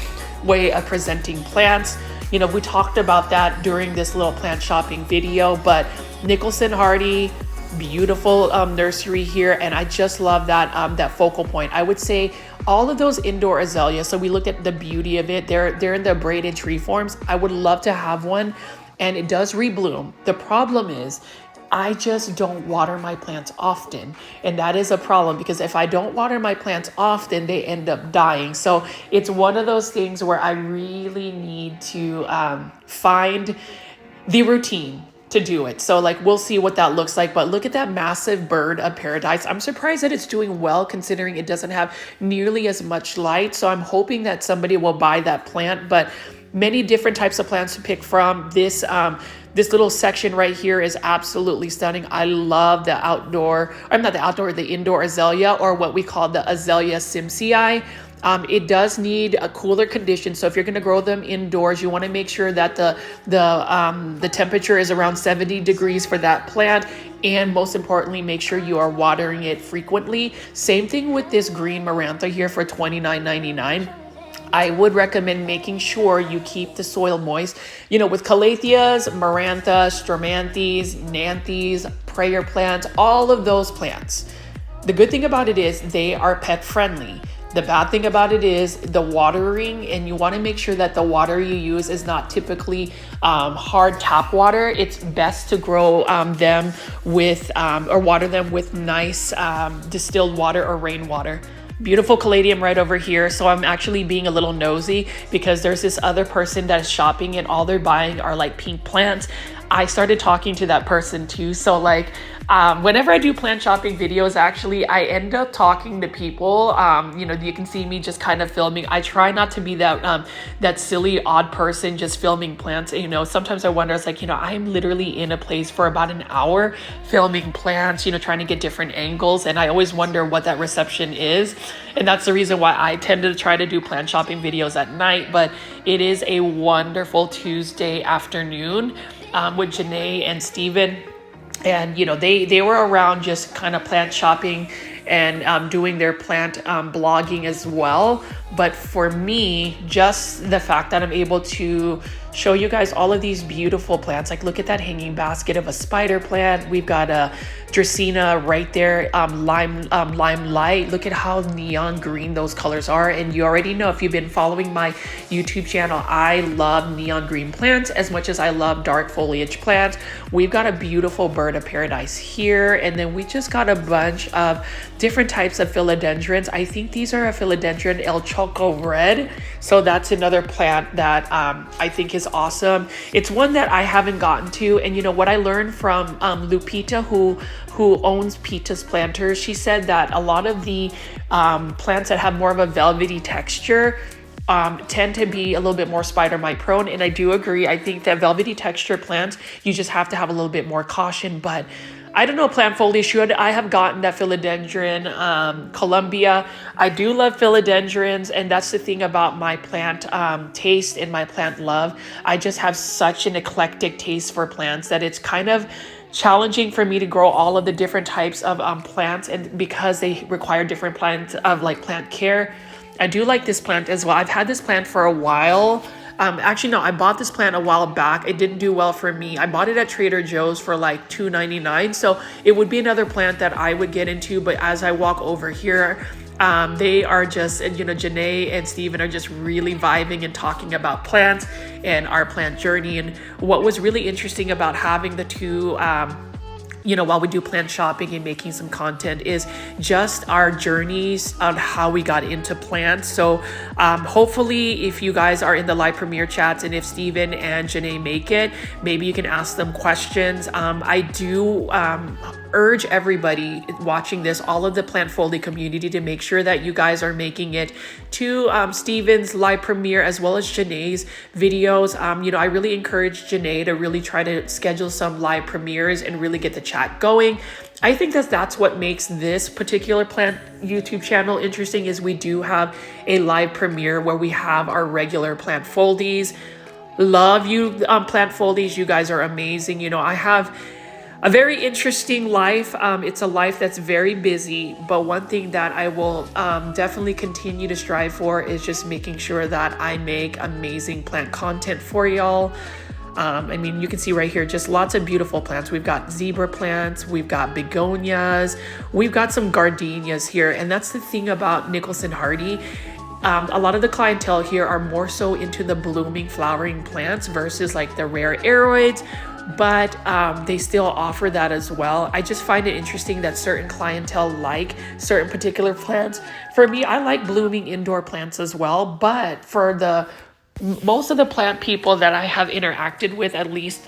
[SPEAKER 1] way of presenting plants. You know, we talked about that during this little plant shopping video, but Nicholson, Hardie, beautiful nursery here, and I just love that that focal point. I would say all of those indoor azaleas, so we looked at the beauty of it. They're in the braided tree forms. I would love to have one, and it does rebloom. The problem is I just don't water my plants often, and that is a problem, because if I don't water my plants often, they end up dying. So it's one of those things where I really need to find the routine to do it. So like, we'll see what that looks like. But look at that massive bird of paradise. I'm surprised that it's doing well considering it doesn't have nearly as much light. So I'm hoping that somebody will buy that plant. But many different types of plants to pick from. This little section right here is absolutely stunning. I love the the indoor azalea, or what we call the Azalea Simsii. It does need a cooler condition. So if you're going to grow them indoors, you want to make sure that the temperature is around 70 degrees for that plant. And most importantly, make sure you are watering it frequently. Same thing with this green marantha here for $29.99. I would recommend making sure you keep the soil moist. You know, with calatheas, maranthas, stromanthes, nanthes, prayer plants, all of those plants, the good thing about it is they are pet friendly. The bad thing about it is the watering, and you want to make sure that the water you use is not typically hard tap water. It's best to grow them with or water them with nice distilled water or rainwater. Beautiful caladium right over here. So I'm actually being a little nosy, because there's this other person that is shopping and all they're buying are like pink plants. I started talking to that person too. So like, whenever I do plant shopping videos, actually, I end up talking to people. You know, you can see me just kind of filming. I try not to be that silly, odd person just filming plants. You know, sometimes I wonder, it's like, you know, I'm literally in a place for about an hour filming plants, you know, trying to get different angles. And I always wonder what that reception is. And that's the reason why I tend to try to do plant shopping videos at night. But it is a wonderful Tuesday afternoon with Janeé and Steven. And, you know, they were around just kind of plant shopping and doing their plant blogging as well. But for me, just the fact that I'm able to show you guys all of these beautiful plants, like look at that hanging basket of a spider plant. We've got a Dracaena right there, limelight. Look at how neon green those colors are. And you already know, if you've been following my YouTube channel, I love neon green plants as much as I love dark foliage plants. We've got a beautiful bird of paradise here. And then we just got a bunch of different types of philodendrons. I think these are a philodendron El Choco Red. So that's another plant that I think is awesome. It's one that I haven't gotten to. And you know what I learned from Lupita, who owns Pita's Planters, she said that a lot of the plants that have more of a velvety texture, tend to be a little bit more spider mite prone. And I do agree. I think that velvety texture plants, you just have to have a little bit more caution. But I don't know, plant foliage, should I have gotten that philodendron Columbia? I do love philodendrons, and that's the thing about my plant taste and my plant love. I just have such an eclectic taste for plants that it's kind of challenging for me to grow all of the different types of plants, and because they require different plants of like plant care. I do like this plant as well. I've had this plant for a while. Actually, no, I bought this plant a while back. It didn't do well for me. I bought it at Trader Joe's for like $2.99. So it would be another plant that I would get into. But as I walk over here, they are just, you know, Janeé and Steven are just really vibing and talking about plants and our plant journey. And what was really interesting about having the two, you know, while we do plant shopping and making some content, is just our journeys on how we got into plants. So hopefully if you guys are in the live premiere chats, and if Steven and Janeé make it, maybe you can ask them questions. I do urge everybody watching this, all of the plant folding community, to make sure that you guys are making it to Steven's live premiere as well as Janeé's videos. You know, I really encourage Janeé to really try to schedule some live premieres and really get the chat going. I think that's what makes this particular plant YouTube channel interesting, is we do have a live premiere where we have our regular plant foldies. Love you, plant foldies. You guys are amazing. You know, I have a very interesting life. It's a life that's very busy, but one thing that I will definitely continue to strive for is just making sure that I make amazing plant content for y'all. I mean, you can see right here, just lots of beautiful plants. We've got zebra plants, we've got begonias, we've got some gardenias here. And that's the thing about Nicholson Hardie. A lot of the clientele here are more so into the blooming, flowering plants versus like the rare aroids, but they still offer that as well. I just find it interesting that certain clientele like certain particular plants. For me, I like blooming indoor plants as well, but for the most of the plant people that I have interacted with, at least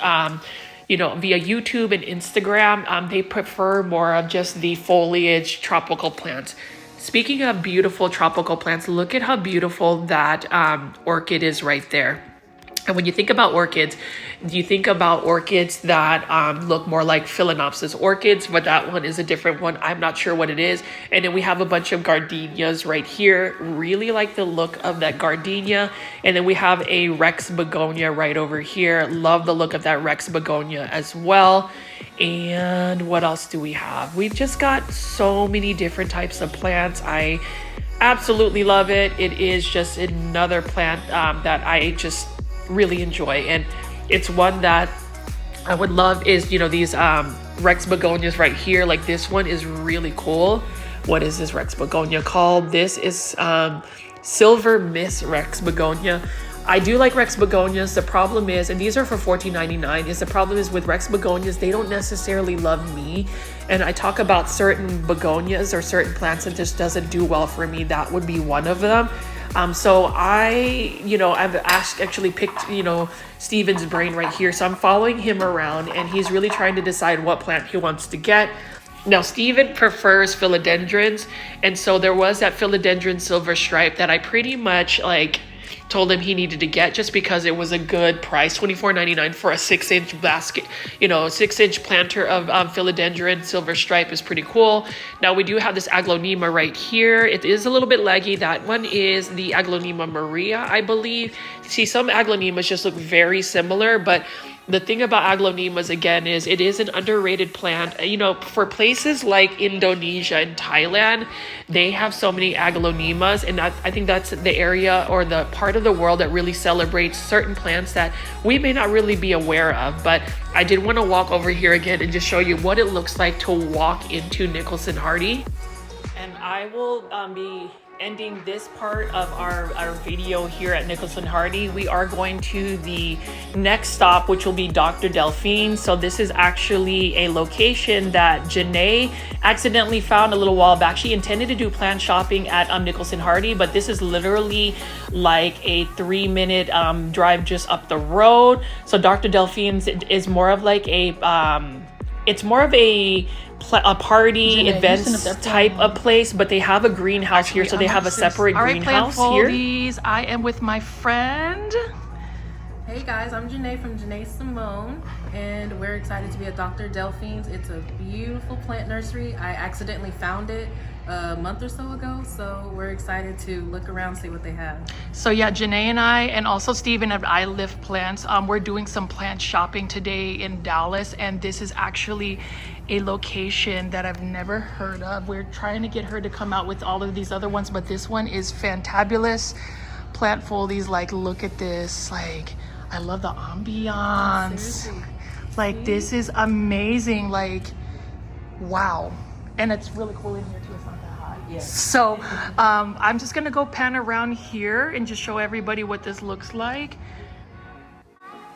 [SPEAKER 1] you know, via YouTube and Instagram, they prefer more of just the foliage tropical plants. Speaking of beautiful tropical plants, look at how beautiful that orchid is right there. And when you think about orchids, you think about orchids that look more like Phalaenopsis orchids, but that one is a different one. I'm not sure what it is. And then we have a bunch of gardenias right here. Really like the look of that gardenia. And then we have a Rex begonia right over here. Love the look of that Rex begonia as well. And what else do we have? We've just got so many different types of plants. I absolutely love it. It is just another plant that I just really enjoy, and it's one that I would love is, you know, these Rex begonias right here. Like this one is really cool. What is this Rex begonia called? This is Silver Miss Rex begonia. I do like Rex begonias. The problem is, and these are for $14.99, is the problem is with Rex begonias, they don't necessarily love me. And I talk about certain begonias or certain plants that just doesn't do well for me. That would be one of them. So I've actually picked, you know, Steven's brain right here. So I'm following him around, and he's really trying to decide what plant he wants to get. Now, Steven prefers philodendrons. And so there was that philodendron silver stripe that I pretty much like told him he needed to get, just because it was a good price, $24.99 for a 6-inch basket. You know, 6-inch planter of philodendron silver stripe is pretty cool. Now we do have this Aglaonema right here. It is a little bit leggy. That one is the Aglaonema Maria, I believe. See, some Aglaonemas just look very similar, but the thing about Aglaonemas, again, is it is an underrated plant. You know, for places like Indonesia and Thailand, they have so many Aglaonemas, and I think that's the area or the part of the world that really celebrates certain plants that we may not really be aware of. But I did want to walk over here again and just show you what it looks like to walk into Nicholson Hardie. And I will be ending this part of our video here at Nicholson Hardie. We are going to the next stop, which will be Dr. Delphine. So this is actually a location that Janeé accidentally found a little while back. She intended to do plant shopping at Nicholson Hardie, but this is literally like a 3-minute drive just up the road. So Dr. Delphine's is more of like a it's more of a party events type of place, but they have a greenhouse here, so they have a separate greenhouse here. I am with my friend.
[SPEAKER 2] Hey guys, I'm Janeé from Janeé Simone, and we're excited to be at Dr. Delphine's. It's a beautiful plant nursery. I accidentally found it a month or so ago, so we're excited to look around, see what they have.
[SPEAKER 1] So yeah, Janeé and I, and also Steven of I Live Plants, we're doing some plant shopping today in Dallas, and this is actually a location that I've never heard of. We're trying to get her to come out with all of these other ones, but this one is fantabulous. Plant foldies, like, look at this, like, I love the ambiance. Like, this is amazing. Like, wow. And it's really cool in here too. It's not that hot. Yes. So I'm just gonna go pan around here and just show everybody what this looks like.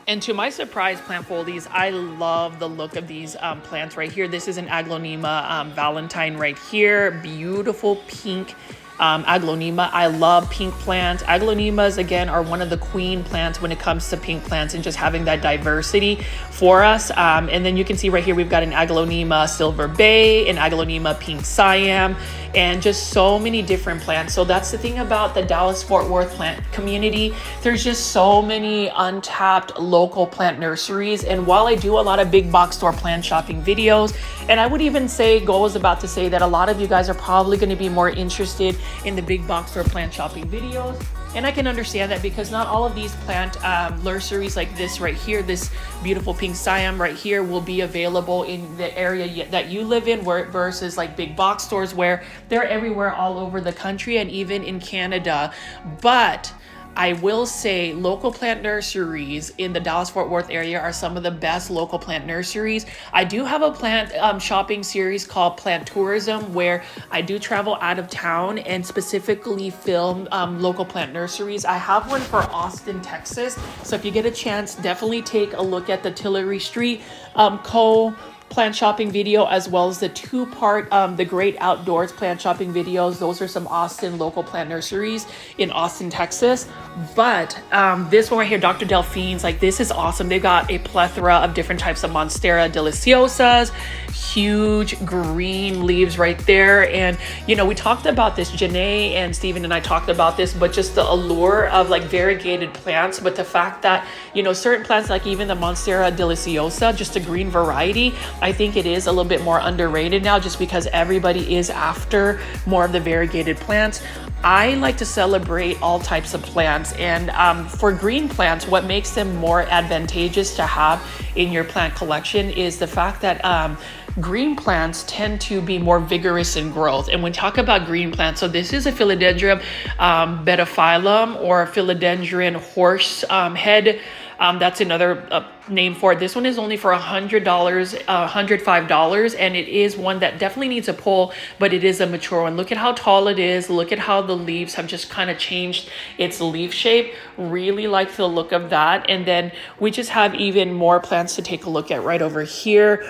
[SPEAKER 1] And to my surprise, plant foldies, I love the look of these plants right here. This is an Aglaonema Valentine right here. Beautiful pink Aglaonema. I love pink plants. Aglaonemas, again, are one of the queen plants when it comes to pink plants and just having that diversity for us. And then you can see right here, we've got an Aglaonema Silver Bay, an Aglaonema Pink Siam, and just so many different plants. So that's the thing about the Dallas-Fort Worth plant community. There's just so many untapped local plant nurseries. And while I do a lot of big box store plant shopping videos, and I would even say, Go was about to say that a lot of you guys are probably going to be more interested in the big box store plant shopping videos. And I can understand that, because not all of these plant nurseries like this right here, this beautiful pink Siam right here, will be available in the area that you live in, versus like big box stores where they're everywhere all over the country and even in Canada. But I will say local plant nurseries in the Dallas-Fort Worth area are some of the best local plant nurseries. I do have a plant shopping series called Plant Tourism, where I do travel out of town and specifically film local plant nurseries. I have one for Austin, Texas. So if you get a chance, definitely take a look at the Tillery Street plant shopping video, as well as the two-part The Great Outdoors plant shopping videos. Those are some Austin local plant nurseries in Austin, Texas. But this one right here, Dr. Delphine's, like, this is awesome. They've got a plethora of different types of Monstera deliciosas, huge green leaves right there. And you know, we talked about this, Janeé and Steven and I talked about this, but just the allure of like variegated plants. But the fact that, you know, certain plants, like even the Monstera deliciosa, just a green variety, I think it is a little bit more underrated now, just because everybody is after more of the variegated plants. I like to celebrate all types of plants, and for green plants, what makes them more advantageous to have in your plant collection is the fact that green plants tend to be more vigorous in growth. And when we talk about green plants, so this is a Philodendron betaphyllum, or Philodendron horse head. That's another name for it. This one is only for $100, $105, and it is one that definitely needs a pull, but it is a mature one. Look at how tall it is. Look at how the leaves have just kind of changed its leaf shape. Really like the look of that. And then we just have even more plants to take a look at right over here.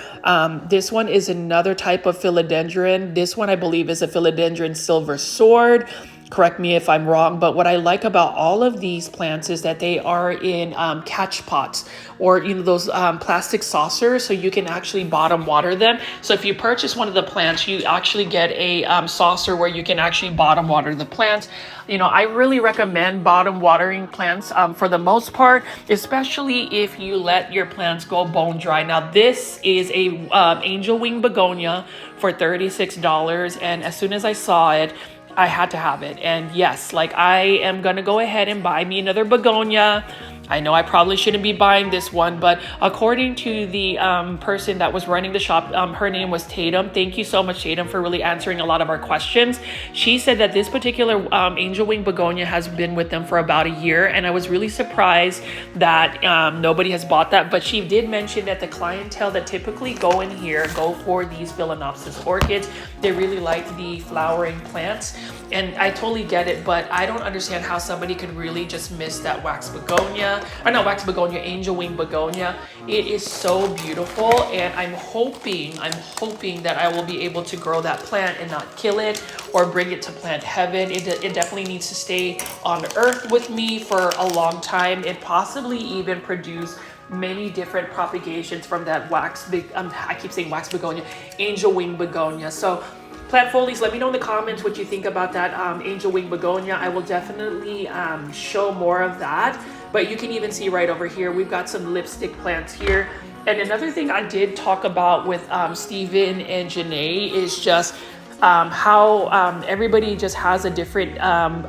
[SPEAKER 1] This one is another type of philodendron. This one I believe is a Philodendron silver sword. Correct me if I'm wrong, but what I like about all of these plants is that they are in catch pots, or you know, those plastic saucers, so you can actually bottom water them. So if you purchase one of the plants, you actually get a saucer where you can actually bottom water the plants. You know, I really recommend bottom watering plants for the most part, especially if you let your plants go bone dry. Now this is a angel wing begonia for $36, and as soon as I saw it, I had to have it. And yes, like, I am gonna go ahead and buy me another begonia. I know I probably shouldn't be buying this one, but according to the person that was running the shop, her name was Tatum. Thank you so much, Tatum, for really answering a lot of our questions. She said that this particular angel wing begonia has been with them for about a year, and I was really surprised that nobody has bought that. But she did mention that the clientele that typically go in here go for these Phalaenopsis orchids. They really like the flowering plants, and I totally get it, but I don't understand how somebody could really just miss that wax begonia. Or not wax begonia, angel wing begonia. It is so beautiful, and I'm hoping that I will be able to grow that plant and not kill it or bring it to plant heaven. It definitely needs to stay on earth with me for a long time, and possibly even produce many different propagations from that I keep saying wax begonia, angel wing begonia. So plant foliage, let me know in the comments what you think about that angel wing begonia. I will definitely show more of that. But you can even see right over here, we've got some lipstick plants here. And another thing I did talk about with Steven and Janeé is just how everybody just has a different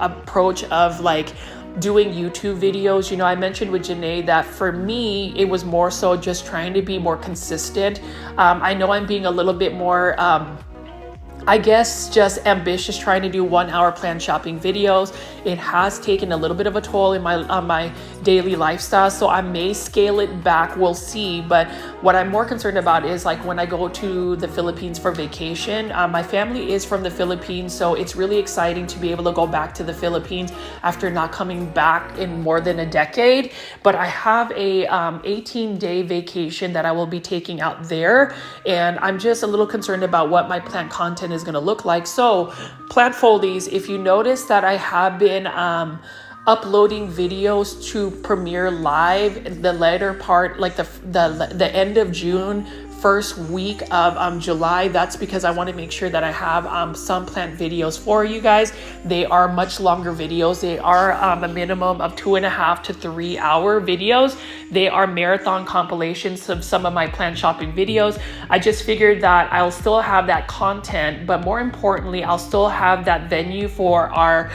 [SPEAKER 1] approach of like doing YouTube videos. You know, I mentioned with Janeé that for me, it was more so just trying to be more consistent. I know I'm being a little bit more I guess just ambitious trying to do 1 hour plant shopping videos. It has taken a little bit of a toll in my daily lifestyle, so I may scale it back, we'll see. But what I'm more concerned about is like when I go to the Philippines for vacation. My family is from the Philippines, so it's really exciting to be able to go back to the Philippines after not coming back in more than a decade. But I have a 18-day vacation that I will be taking out there, and I'm just a little concerned about what my plant content is going to look like. So plant foldies, if you notice that I have been uploading videos to Premiere Live the later part, like the end of June, first week of July, that's because I want to make sure that I have some plant videos for you guys. They are much longer videos. They are a minimum of 2.5 to 3 hour videos. They are marathon compilations of some of my plant shopping videos. I just figured that I'll still have that content, but more importantly, I'll still have that venue for our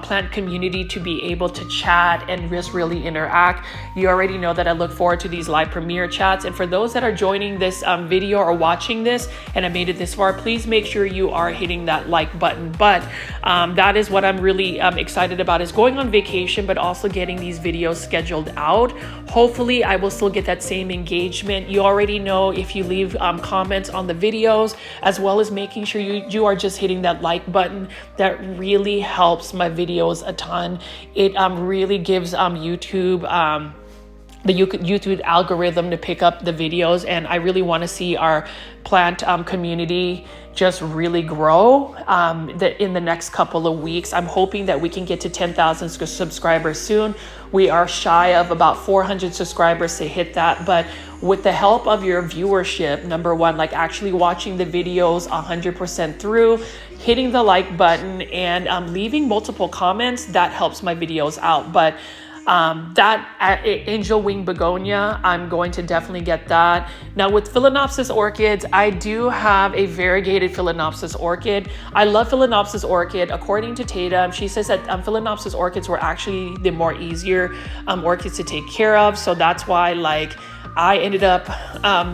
[SPEAKER 1] plant community to be able to chat and just really interact. You already know that I look forward to these live premiere chats. And for those that are joining this video or watching this and I made it this far, please make sure you are hitting that like button. But that is what I'm really excited about, is going on vacation, but also getting these videos scheduled out. Hopefully I will still get that same engagement. You already know, if you leave comments on the videos, as well as making sure you are just hitting that like button, that really helps my videos a ton. It really gives YouTube the YouTube algorithm to pick up the videos, and I really want to see our plant community just really grow in the next couple of weeks. I'm hoping that we can get to 10,000 subscribers soon. We are shy of about 400 subscribers to hit that, but with the help of your viewership, number one, like actually watching the videos 100% through, hitting the like button, and leaving multiple comments, that helps my videos out. But that angel wing begonia, I'm going to definitely get that. Now with Phalaenopsis orchids, I do have a variegated Phalaenopsis orchid. I love Phalaenopsis orchid. According to Tatum, she says that Phalaenopsis orchids were actually the more easier orchids to take care of. So that's why, like, I ended up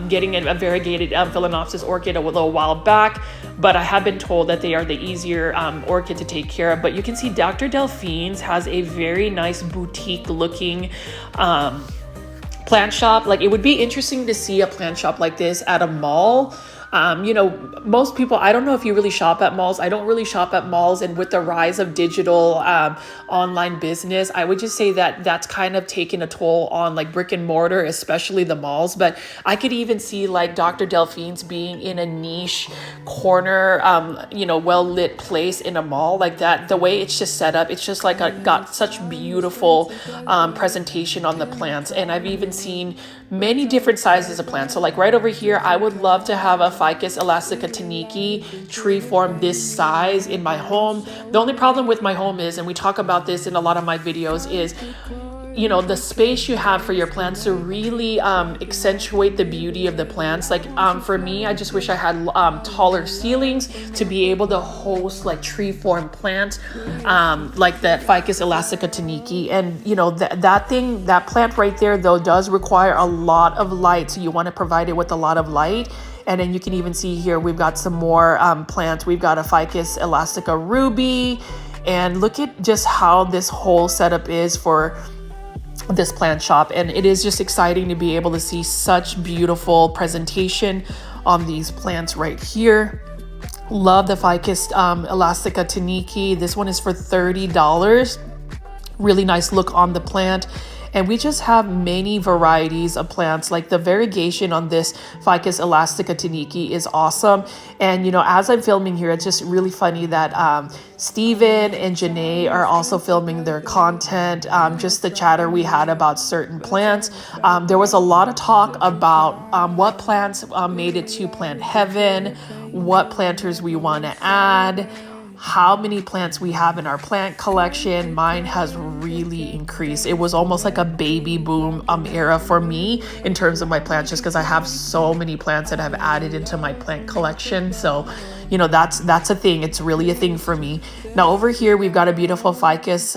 [SPEAKER 1] getting a variegated Phalaenopsis orchid a little while back, but I have been told that they are the easier orchid to take care of. But you can see Dr. Delphine's has a very nice boutique looking plant shop. Like, it would be interesting to see a plant shop like this at a mall. You know, most people, I don't know if you really shop at malls. I don't really shop at malls. And with the rise of digital online business, I would just say that that's kind of taken a toll on like brick and mortar, especially the malls. But I could even see like Dr. Delphine's being in a niche corner, you know, well-lit place in a mall like that. The way it's just set up, it's just like got such beautiful presentation on the plants. And I've even seen many different sizes of plants. So like right over here, I would love to have a Ficus elastica taniki tree form this size in my home. The only problem with my home is, and we talk about this in a lot of my videos, is, you know, the space you have for your plants to really accentuate the beauty of the plants. Like for me, I just wish I had taller ceilings to be able to host like tree form plants like that Ficus elastica taniki. And you know, that plant right there though does require a lot of light, so you want to provide it with a lot of light. And then you can even see here, we've got some more plants. We've got a Ficus elastica ruby, and look at just how this whole setup is for this plant shop. And it is just exciting to be able to see such beautiful presentation on these plants right here. Love the Ficus elastica taniki. This one is for $30. Really nice look on the plant. and we just have many varieties of plants. Like the variegation on this Ficus elastica taniki is awesome. And you know, as I'm filming here, it's just really funny that Steven and Janeé are also filming their content. Just the chatter we had about certain plants. There was a lot of talk about what plants made it to plant heaven, what planters we want to add, how many plants we have in our plant collection. Mine has really increased. It was almost like a baby boom era for me in terms of my plants, just because I have so many plants that I've added into my plant collection. So you know, that's a thing. It's really a thing for me. Now over here we've got a beautiful Ficus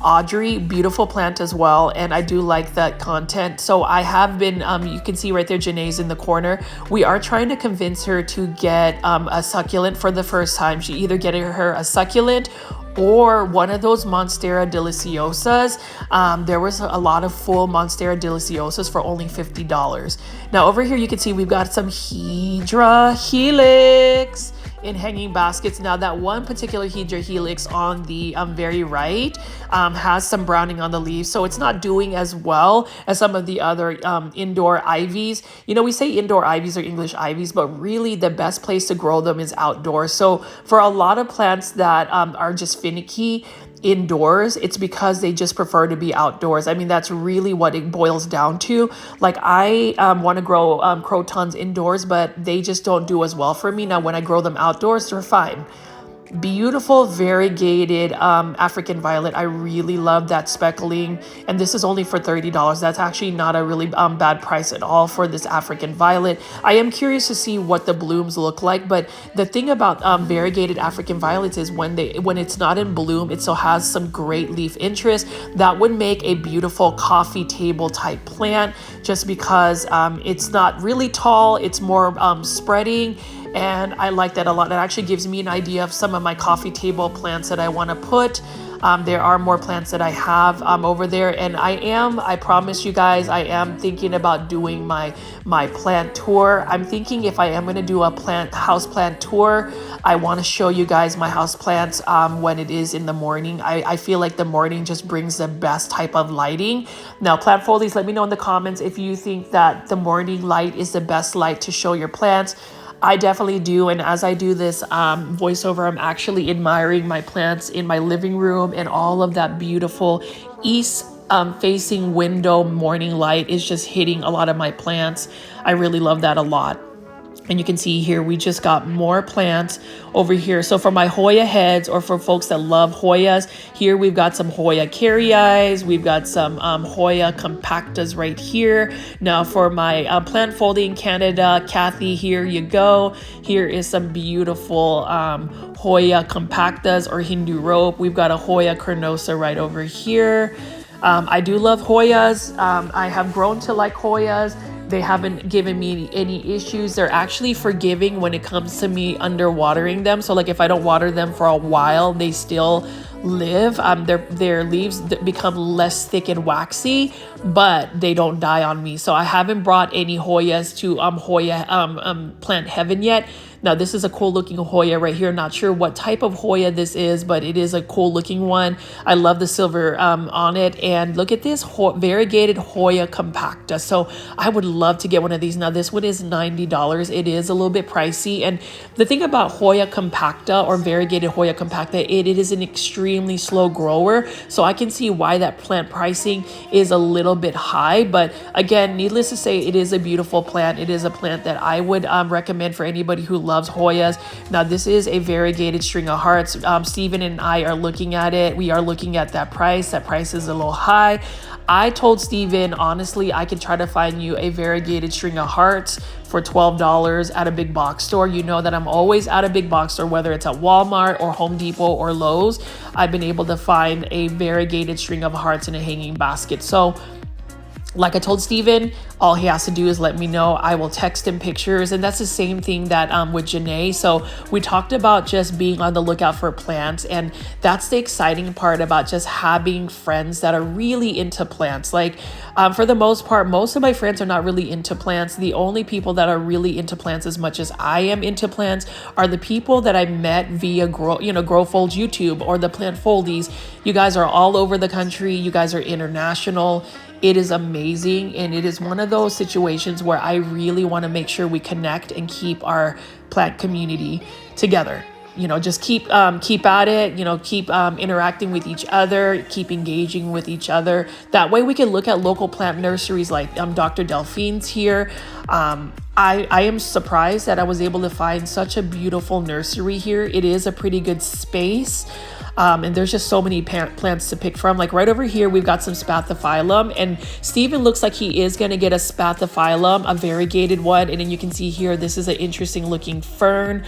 [SPEAKER 1] Audrey, beautiful plant as well, and I do like that content. So I have been you can see right there Janeé's in the corner. We are trying to convince her to get a succulent for the first time. She either getting her a succulent or one of those Monstera deliciosas. There was a lot of full Monstera deliciosas for only $50. Now over here you can see we've got some Hydra Helix in hanging baskets. Now that one particular Hydra Helix on the very right has some browning on the leaves, so it's not doing as well as some of the other indoor ivies. You know, we say indoor ivies or English ivies, but really the best place to grow them is outdoors. So for a lot of plants that are just finicky indoors, it's because they just prefer to be outdoors. I mean, that's really what it boils down to. Like I want to grow crotons indoors, but they just don't do as well for me. Now when I grow them outdoors, they're fine. Beautiful variegated African violet. I really love that speckling, and this is only for $30. That's actually not a really bad price at all for this African violet. I am curious to see what the blooms look like, but the thing about variegated African violets is when it's not in bloom, it still has some great leaf interest. That would make a beautiful coffee table type plant, just because it's not really tall, it's more spreading. And I like that a lot. It actually gives me an idea of some of my coffee table plants that I want to put. There are more plants that I have over there, and I promise you guys, I am thinking about doing my plant tour. I'm thinking if I am going to do a house plant tour, I want to show you guys my house plants when it is in the morning. I feel like the morning just brings the best type of lighting. Now plant foldies, let me know in the comments if you think that the morning light is the best light to show your plants. I definitely do, and as I do this voiceover, I'm actually admiring my plants in my living room, and all of that beautiful east facing window morning light is just hitting a lot of my plants. I really love that a lot. And you can see here, we just got more plants over here. So for my Hoya heads, or for folks that love Hoyas, here we've got some Hoya carrii. We've got some Hoya compactas right here. Now for my plant folding Canada, Kathy, here you go. Here is some beautiful Hoya compactas or Hindu rope. We've got a Hoya carnosa right over here. I do love Hoyas. I have grown to like Hoyas. They haven't given me any issues. They're actually forgiving when it comes to me underwatering them. So like if I don't water them for a while, they still live. Their leaves become less thick and waxy, but they don't die on me. So I haven't brought any Hoyas to Hoya Plant Heaven yet. Now this is a cool looking Hoya right here. Not sure what type of Hoya this is, but it is a cool looking one. I love the silver on it. And look at this variegated Hoya compacta. So I would love to get one of these. Now this one is $90. It is a little bit pricey. And the thing about Hoya compacta or variegated Hoya compacta, it is an extremely slow grower. So I can see why that plant pricing is a little bit high. But again, needless to say, it is a beautiful plant. It is a plant that I would recommend for anybody who loves Hoyas. Now this is a variegated string of hearts. Steven and I are looking at it. We are looking at that price. That price is a little high. I told Steven, honestly, I can try to find you a variegated string of hearts for $12 at a big box store. You know that I'm always at a big box store, whether it's at Walmart or Home Depot or Lowe's. I've been able to find a variegated string of hearts in a hanging basket. So like I told Steven, all he has to do is let me know. I will text him pictures. And that's the same thing that with Janeé. So we talked about just being on the lookout for plants. And that's the exciting part about just having friends that are really into plants. Like for the most part, most of my friends are not really into plants. The only people that are really into plants as much as I am into plants are the people that I met via Growfold's YouTube or the Plant Foldies. You guys are all over the country. You guys are international. It is amazing, and it is one of those situations where I really want to make sure we connect and keep our plant community together. Just keep at it, keep interacting with each other, keep engaging with each other. That way we can look at local plant nurseries like Dr. Delphine's here. I am surprised that I was able to find such a beautiful nursery here. It is a pretty good space. And there's just so many plants to pick from. Like right over here, we've got some spathiphyllum, and Steven looks like he is going to get a spathiphyllum, a variegated one. And then you can see here, this is an interesting looking fern.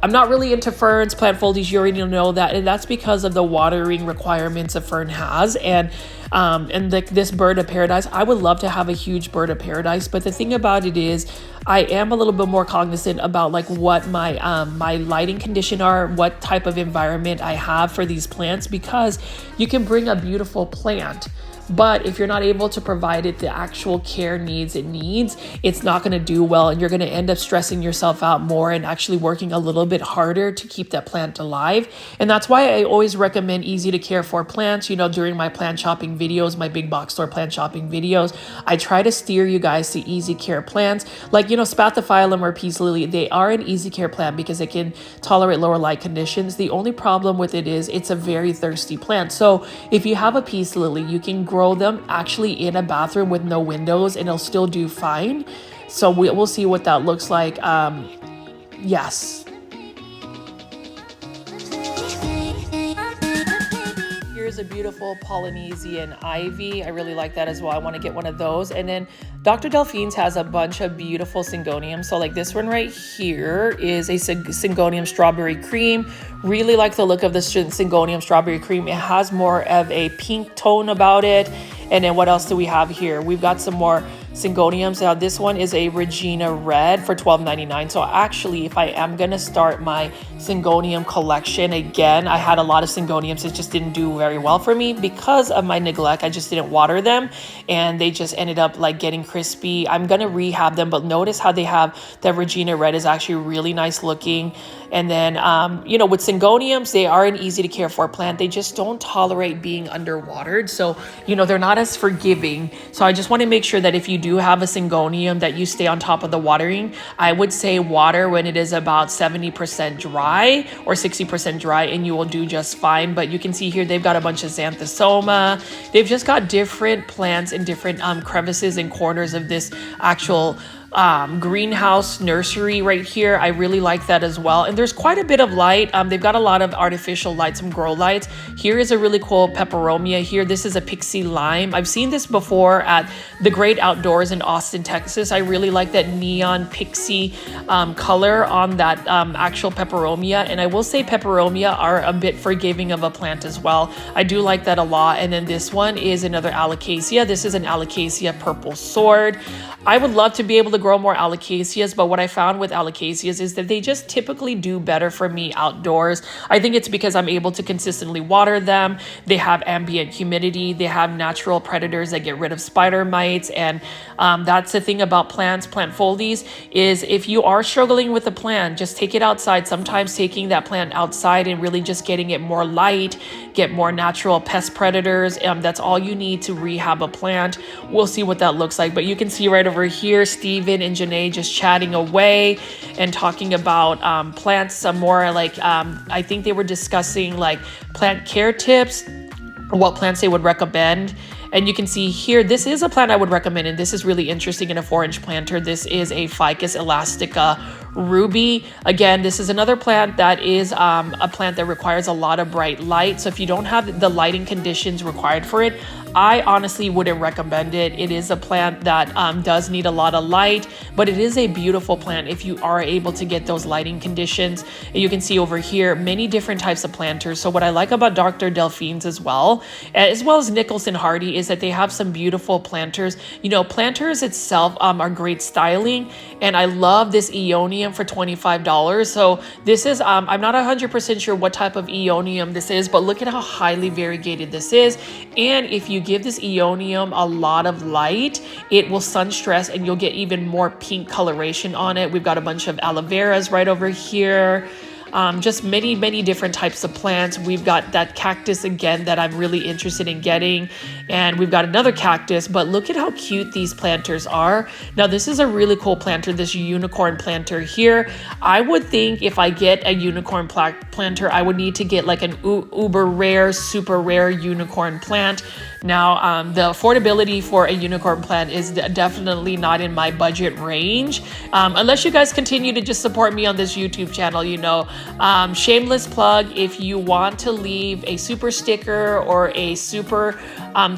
[SPEAKER 1] I'm not really into ferns, Plant Foldies, you already know that, and that's because of the watering requirements a fern has. And this bird of paradise, I would love to have a huge bird of paradise, but the thing about it is I am a little bit more cognizant about like what my my lighting condition are, what type of environment I have for these plants, because you can bring a beautiful plant, but if you're not able to provide it the actual care needs it needs, it's not going to do well, and you're going to end up stressing yourself out more and actually working a little bit harder to keep that plant alive. And that's why I always recommend easy to care for plants. During my plant shopping videos, my big box store plant shopping videos, I try to steer you guys to easy care plants. Like, spathiphyllum or peace lily, they are an easy care plant because it can tolerate lower light conditions. The only problem with it is it's a very thirsty plant. So if you have a peace lily, you can grow them actually in a bathroom with no windows and it'll still do fine. So we'll see what that looks like. Yes. Here's a beautiful Polynesian ivy. I really like that as well. I want to get one of those. And then Dr. Delphine's has a bunch of beautiful syngoniums. So like this one right here is a syngonium strawberry cream. Really like the look of this syngonium strawberry cream. It has more of a pink tone about it. And then what else do we have here? We've got some more syngoniums. Now this one is a Regina Red for $12.99. So actually, if I am gonna start my syngonium collection again, I had a lot of syngoniums that just didn't do very well for me because of my neglect. I just didn't water them and they just ended up like getting crispy. I'm gonna rehab them, but notice how they have that Regina Red is actually really nice looking. And then, with syngoniums, they are an easy to care for plant. They just don't tolerate being underwatered. So, they're not as forgiving. So I just want to make sure that if you do have a syngonium that you stay on top of the watering. I would say water when it is about 70% dry or 60% dry and you will do just fine. But you can see here, they've got a bunch of xanthosoma. They've just got different plants in different crevices and corners of this actual greenhouse nursery right here. I really like that as well. And there's quite a bit of light. They've got a lot of artificial lights, some grow lights. Here is a really cool peperomia here. This is a pixie lime. I've seen this before at the Great Outdoors in Austin, Texas. I really like that neon pixie color on that actual peperomia. And I will say peperomia are a bit forgiving of a plant as well. I do like that a lot. And then this one is another alocasia. This is an alocasia purple sword. I would love to be able to grow more alocasias, but what I found with alocasias is that they just typically do better for me outdoors. I think it's because I'm able to consistently water them. They have ambient humidity. They have natural predators that get rid of spider mites. And that's the thing about plants, plant foldies, is if you are struggling with a plant, just take it outside. Sometimes taking that plant outside and really just getting it more light, get more natural pest predators. That's all you need to rehab a plant. We'll see what that looks like. But you can see right over here, Steven and Janeé just chatting away and talking about plants some more. Like I think they were discussing like plant care tips, what plants they would recommend. And you can see here, this is a plant I would recommend, and this is really interesting in a 4-inch planter. This is a Ficus elastica ruby. Again, this is another plant that is a plant that requires a lot of bright light. So if you don't have the lighting conditions required for it, I honestly wouldn't recommend it. It is a plant that does need a lot of light, but it is a beautiful plant if you are able to get those lighting conditions. You can see over here many different types of planters. So what I like about Dr. Delphines as well as Nicholson Hardie, is that they have some beautiful planters. You know, planters itself are great styling, and I love this Aeonium for $25. So this is I'm not 100% sure what type of Aeonium this is, but look at how highly variegated this is. And if you give this Aeonium a lot of light, it will sun stress and you'll get even more pink coloration on it. We've got a bunch of aloe veras right over here. Just many different types of plants. We've got that cactus again that I'm really interested in getting, and we've got another cactus, but look at how cute these planters are. Now this is a really cool planter, this unicorn planter here. I would think if I get a unicorn planter, I would need to get like an uber rare, super rare unicorn plant. Now, the affordability for a unicorn plant is definitely not in my budget range. Unless you guys continue to just support me on this YouTube channel, you know. Shameless plug, if you want to leave a super sticker or a super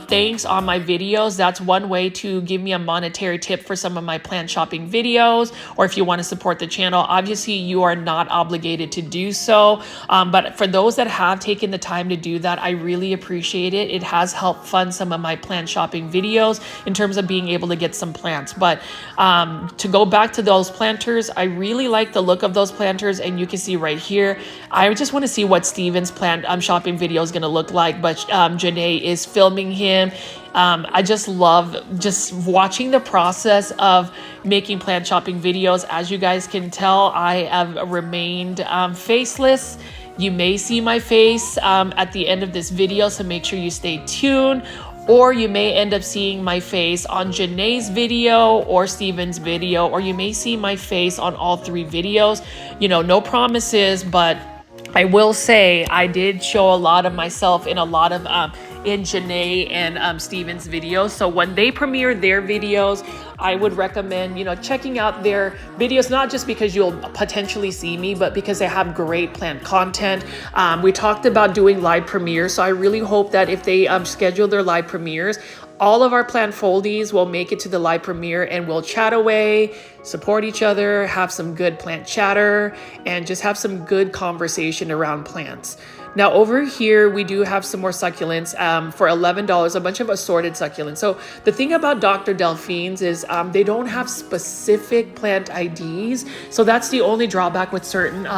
[SPEAKER 1] thanks on my videos, that's one way to give me a monetary tip for some of my plant shopping videos. Or if you want to support the channel, obviously you are not obligated to do so. But for those that have taken the time to do that, I really appreciate it. It has helped fund some of my plant shopping videos in terms of being able to get some plants. But to go back to those planters, I really like the look of those planters, and you can see right here, I just want to see what Steven's plant shopping video is going to look like, but Janeé is filming him. I just love just watching the process of making plant shopping videos. As you guys can tell, I have remained faceless. You may see my face at the end of this video, so make sure you stay tuned. Or you may end up seeing my face on Janeé's video or Steven's video, or you may see my face on all three videos. You know, no promises, but I will say I did show a lot of myself in a lot of in Janeé and Steven's videos. So when they premiere their videos, I would recommend, you know, checking out their videos, not just because you'll potentially see me, but because they have great plant content. We talked about doing live premieres, so I really hope that if they schedule their live premieres, all of our plant foldies will make it to the live premiere, and we'll chat away, support each other, have some good plant chatter, and just have some good conversation around plants. Now over here, we do have some more succulents for $11, a bunch of assorted succulents. So the thing about Dr. Delphines is they don't have specific plant IDs. So that's the only drawback with certain,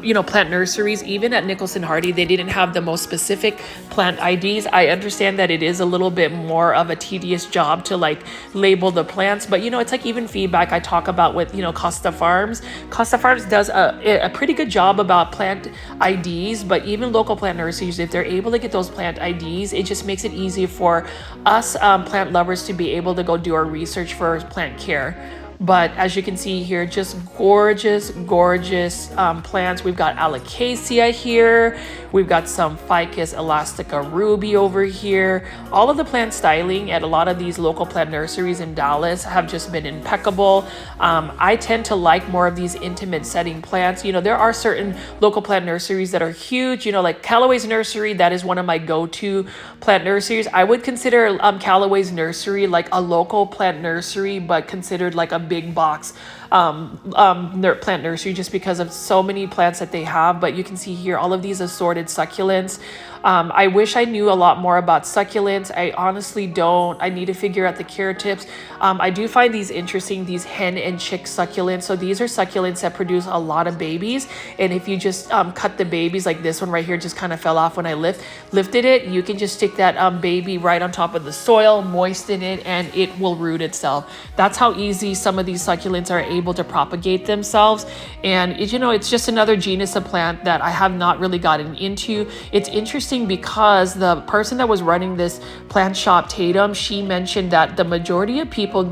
[SPEAKER 1] you know, plant nurseries. Even at Nicholson Hardie, they didn't have the most specific plant IDs. I understand that it is a little bit more of a tedious job to like label the plants, but you know, it's like even feedback I talk about with, you know, Costa Farms. Costa Farms does a pretty good job about plant IDs, but even local plant nurseries, if they're able to get those plant IDs, it just makes it easier for us plant lovers to be able to go do our research for plant care. But as you can see here, just gorgeous plants. We've got alocasia here. We've got some ficus elastica ruby over here. All of the plant styling at a lot of these local plant nurseries in Dallas have just been impeccable. I tend to like more of these intimate setting plants. You know, there are certain local plant nurseries that are huge, you know, like Callaway's Nursery. That is one of my go-to plant nurseries. I would consider Callaway's Nursery like a local plant nursery, but considered like a big box plant nursery, just because of so many plants that they have. But you can see here all of these assorted succulents. I wish I knew a lot more about succulents. I honestly don't. I need to figure out the care tips. I do find these interesting, these hen and chick succulents. So these are succulents that produce a lot of babies, and if you just cut the babies, like this one right here just kind of fell off when I lifted it, you can just stick that baby right on top of the soil, moisten it, and it will root itself. That's how easy some of these succulents are able to propagate themselves. And you know, it's just another genus of plant that I have not really gotten into. It's interesting because the person that was running this plant shop, Tatum, she mentioned that the majority of people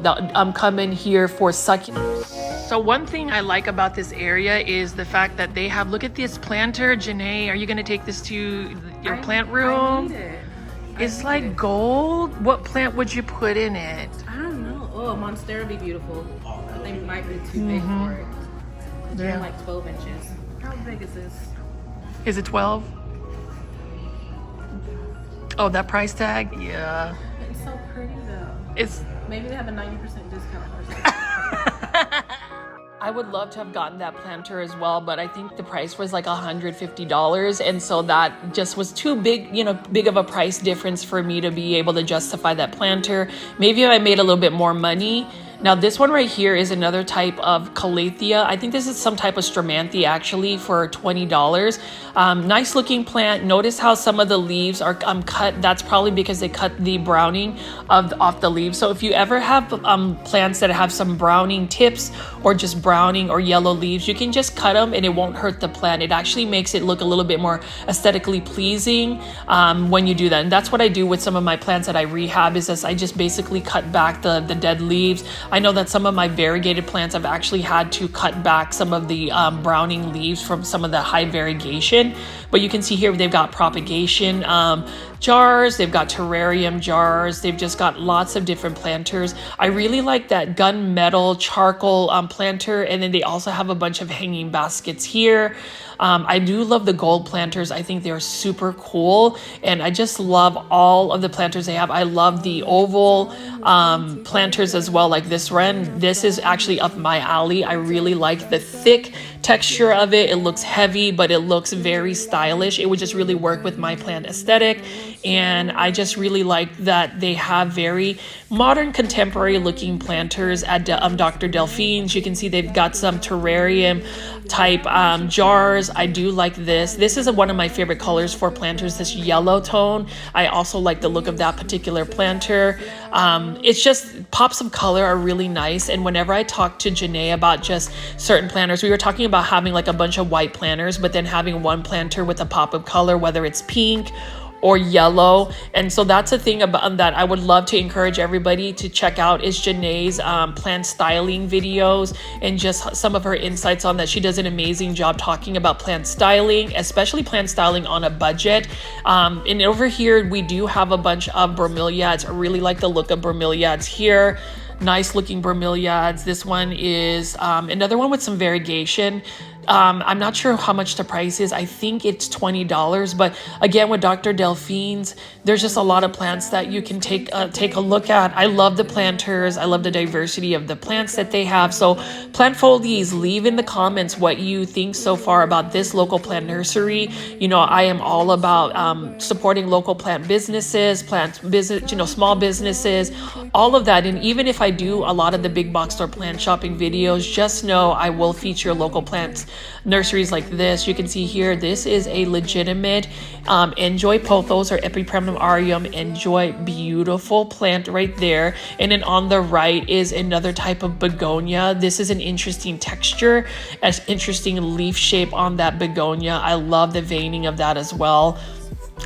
[SPEAKER 1] come in here for succulents. So one thing I like about this area is the fact that they have, look at this planter. Janeé, are you going to take this to your plant room?
[SPEAKER 2] I need it.
[SPEAKER 1] It's like gold. What plant would you put in it?
[SPEAKER 2] I don't know. Oh, a monstera would be beautiful. I think it might be too big for it. They're like 12 inches. How big is this?
[SPEAKER 1] Is it 12? Oh, that price tag? Yeah.
[SPEAKER 2] pretty though.
[SPEAKER 1] It's
[SPEAKER 2] Maybe they have a 90% discount or something.
[SPEAKER 1] I would love to have gotten that planter as well, but I think the price was like $150, and so that just was too big, big of a price difference for me to be able to justify that planter. Maybe if I made a little bit more money. Now this one right here is another type of calathea. I think this is some type of Stramanthe actually for $20. Nice looking plant. Notice how some of the leaves are cut. That's probably because they cut the browning off the leaves. So if you ever have plants that have some browning tips or just browning or yellow leaves, you can just cut them and it won't hurt the plant. It actually makes it look a little bit more aesthetically pleasing when you do that. And that's what I do with some of my plants that I rehab, is I just basically cut back the dead leaves. I know that some of my variegated plants I've actually had to cut back some of the browning leaves from some of the high variegation, but you can see here they've got propagation jars, they've got terrarium jars, they've just got lots of different planters. I really like that gunmetal charcoal planter, and then they also have a bunch of hanging baskets here. I do love the gold planters. I think they're super cool, and I just love all of the planters they have. I love the oval planters as well, like this one. This is actually up my alley. I really like the thick texture of it. It looks heavy, but it looks very stylish. It would just really work with my plant aesthetic, and I just really like that they have very modern, contemporary looking planters at Dr. Delphine's. You can see they've got some terrarium type jars. I do like this. This is one of my favorite colors for planters, this yellow tone. I also like the look of that particular planter. It's just pops of color are really nice. And whenever I talk to Janeé about just certain planters, we were talking about having like a bunch of white planters, but then having one planter with a pop of color, whether it's pink or yellow. And so that's a thing about that I would love to encourage everybody to check out, is Janeé's plant styling videos, and just some of her insights on that. She does an amazing job talking about plant styling, especially plant styling on a budget. And over here we do have a bunch of bromeliads. I really like the look of bromeliads here. Nice looking bromeliads. This one is another one with some variegation. I'm not sure how much the price is. I think it's $20, but again, with Dr. Delphine's, there's just a lot of plants that you can take a look at. I love the planters. I love the diversity of the plants that they have. So plant foldies, leave in the comments what you think so far about this local plant nursery. I am all about supporting local plant businesses, small businesses, all of that. And even if I do a lot of the big box store plant shopping videos, just know I will feature local plants nurseries like this. You can see here, this is a legitimate Enjoy Pothos or Epipremnum aureum. Enjoy, beautiful plant right there. And then on the right is another type of begonia. This is an interesting texture, an interesting leaf shape on that begonia. I love the veining of that as well.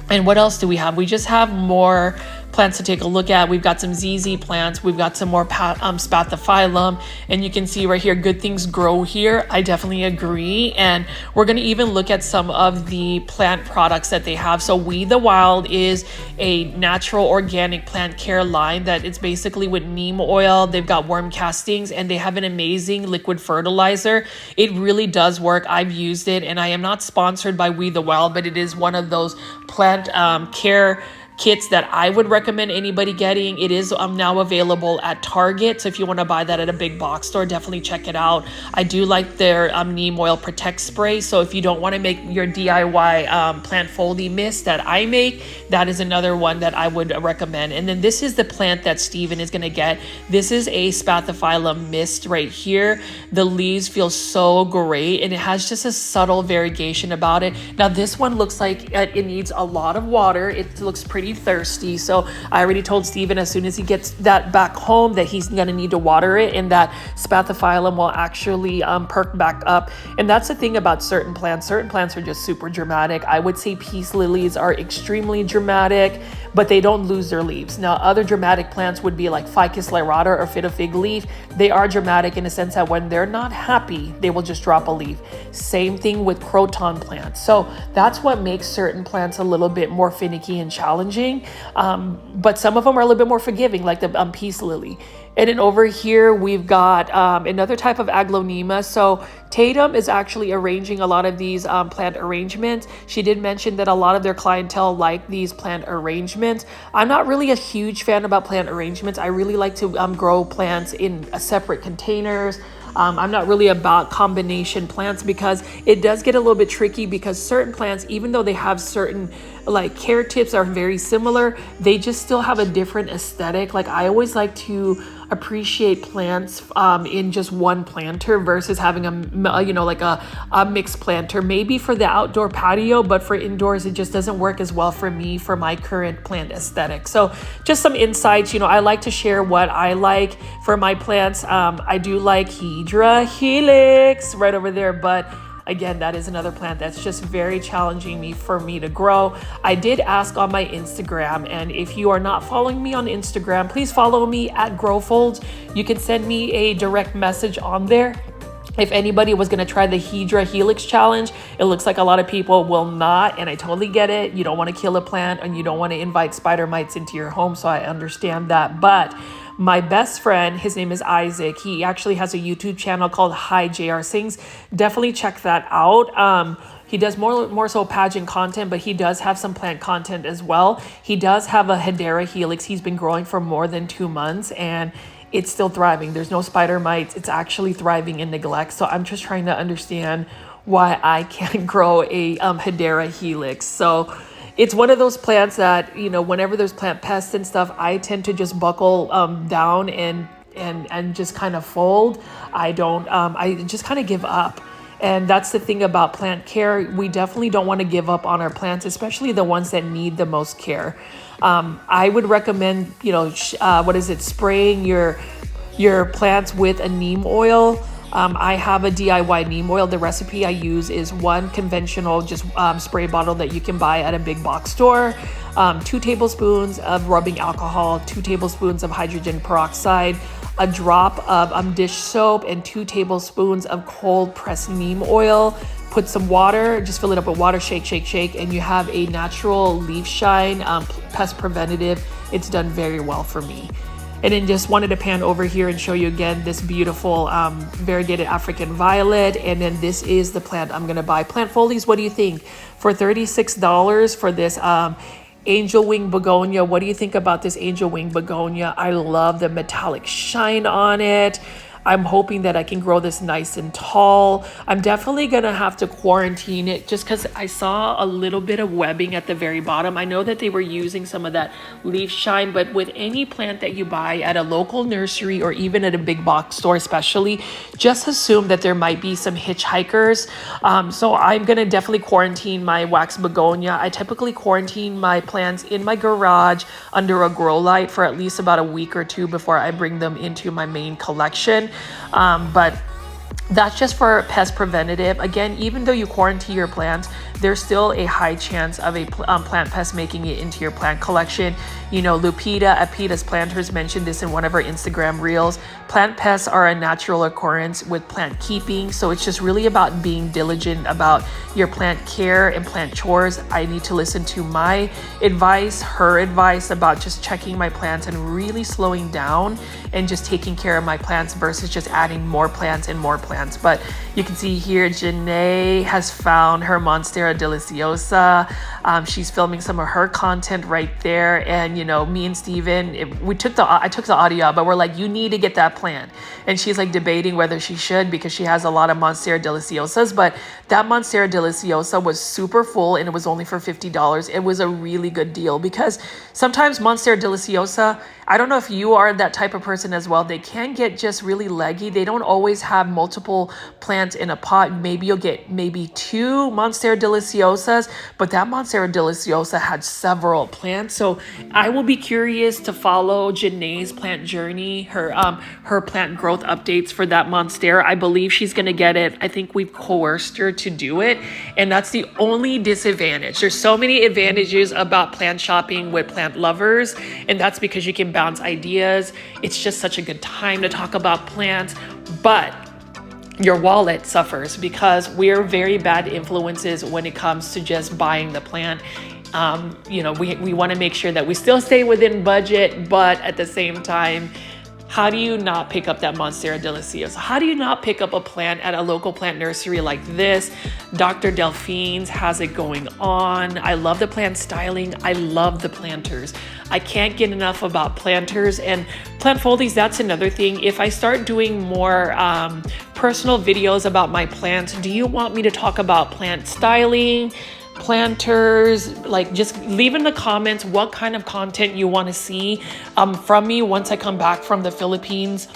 [SPEAKER 1] And what else do we have? We just have more plants to take a look at. We've got some ZZ plants. We've got some more spathiphyllum. And you can see right here, good things grow here. I definitely agree. And we're going to even look at some of the plant products that they have. So We the Wild is a natural organic plant care line that it's basically with neem oil. They've got worm castings, and they have an amazing liquid fertilizer. It really does work. I've used it, and I am not sponsored by We the Wild, but it is one of those plant care kits that I would recommend anybody getting. It is now available at Target, so if you want to buy that at a big box store, definitely check it out. I do like their neem oil protect spray, so if you don't want to make your DIY plant foldy mist that I make, that is another one that I would recommend. And then this is the plant that Steven is going to get. This is a spathiphyllum mist right here. The leaves feel so great, and it has just a subtle variegation about it. Now this one looks like it needs a lot of water. It looks pretty thirsty, so I already told Steven as soon as he gets that back home that he's gonna need to water it, and that spathiphyllum will actually perk back up. And that's the thing about certain plants. Certain plants are just super dramatic. I would say peace lilies are extremely dramatic, but they don't lose their leaves. Now other dramatic plants would be like Ficus lyrata or fiddle fig leaf. They are dramatic in a sense that when they're not happy, they will just drop a leaf. Same thing with croton plants. So that's what makes certain plants a little bit more finicky and challenging. But some of them are a little bit more forgiving, like the peace lily. And then over here, we've got another type of aglonema. So Tatum is actually arranging a lot of these plant arrangements. She did mention that a lot of their clientele like these plant arrangements. arrangements. I'm not really a huge fan about plant arrangements. I really like to grow plants in separate containers. I'm not really about combination plants because it does get a little bit tricky, because certain plants, even though they have certain like care tips are very similar, they just still have a different aesthetic. Like I always like to appreciate plants in just one planter versus having a, you know, like a mixed planter, maybe for the outdoor patio, but for indoors, it just doesn't work as well for me, for my current plant aesthetic. So just some insights, you know, I like to share what I like for my plants. I do like Hydra Helix right over there, but again, that is another plant that's just very challenging for me to grow. I did ask on my Instagram, and if you are not following me on Instagram, please follow me at GrowFolds. You can send me a direct message on there. If anybody was going to try the Hydra Helix challenge, it looks like a lot of people will not, and I totally get it. You don't want to kill a plant and you don't want to invite spider mites into your home, so I understand that. But my best friend, his name is Isaac. He actually has a YouTube channel called Hi JR Sings. Definitely check that out. He does more so pageant content, but he does have some plant content as well. He does have a Hedera Helix he's been growing for more than 2 months, and it's still thriving. There's no spider mites. It's actually thriving in neglect. So I'm just trying to understand why I can't grow a Hedera Helix. So it's one of those plants that, you know, whenever there's plant pests and stuff, I tend to just buckle down and just kind of fold. I just kind of give up. And that's the thing about plant care. We definitely don't want to give up on our plants, especially the ones that need the most care. I would recommend, you know, spraying your plants with a neem oil. I have a DIY neem oil. The recipe I use is one conventional spray bottle that you can buy at a big box store, 2 tablespoons of rubbing alcohol, 2 tablespoons of hydrogen peroxide, a drop of dish soap, and 2 tablespoons of cold pressed neem oil. Put some water, just fill it up with water, shake, shake, shake, and you have a natural leaf shine pest preventative. It's done very well for me. And then just wanted to pan over here and show you again this beautiful variegated African violet. And then this is the plant I'm gonna buy. Plant Folies, what do you think? For $36 for this angel wing begonia. What do you think about this angel wing begonia? I love the metallic shine on it. I'm hoping that I can grow this nice and tall. I'm definitely gonna have to quarantine it just because I saw a little bit of webbing at the very bottom. I know that they were using some of that leaf shine, but with any plant that you buy at a local nursery or even at a big box store especially, just assume that there might be some hitchhikers. So I'm gonna definitely quarantine my wax begonia. I typically quarantine my plants in my garage under a grow light for at least about a week or 2 before I bring them into my main collection. But that's just for pest preventative. Again, even though you quarantine your plants, there's still a high chance of a plant pest making it into your plant collection. You know, Lupita at Peta's Planters mentioned this in one of our Instagram reels. Plant pests are a natural occurrence with plant keeping, so it's just really about being diligent about your plant care and plant chores. I need to listen to my advice, her advice about just checking my plants and really slowing down and just taking care of my plants versus just adding more plants and more plants. But you can see here, Janeé has found her Monstera Deliciosa. She's filming some of her content right there. And, you know, me and Steven, I took the audio out, but we're like, you need to get that plant. And she's like debating whether she should because she has a lot of Monstera Deliciosas. But that Monstera Deliciosa was super full and it was only for $50. It was a really good deal because sometimes Monstera Deliciosa, I don't know if you are that type of person as well, they can get just really leggy. They don't always have multiple plants in a pot. Maybe you'll get 2 Monstera Deliciosas, but that Monstera Deliciosa had several plants. So I will be curious to follow Janeé's plant journey, her plant growth updates for that Monstera. I believe she's gonna get it. I think we've coerced her to do it, and that's the only disadvantage. There's so many advantages about plant shopping with plant lovers, and that's because you can bounce ideas. It's just such a good time to talk about plants, but your wallet suffers because we're very bad influences when it comes to just buying the plant. You know, we want to make sure that we still stay within budget, but at the same time, How do you not pick up that Monstera deliciosa? How do you not pick up a plant at a local plant nursery like this? Dr. Delphine's has it going on. I love the plant styling. I love the planters. I can't get enough about planters and plant foldies. That's another thing. If I start doing more personal videos about my plants, do you want me to talk about plant styling, planters? Like, just leave in the comments what kind of content you want to see from me once I come back from the Philippines,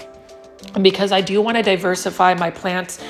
[SPEAKER 1] because I do want to diversify my plants.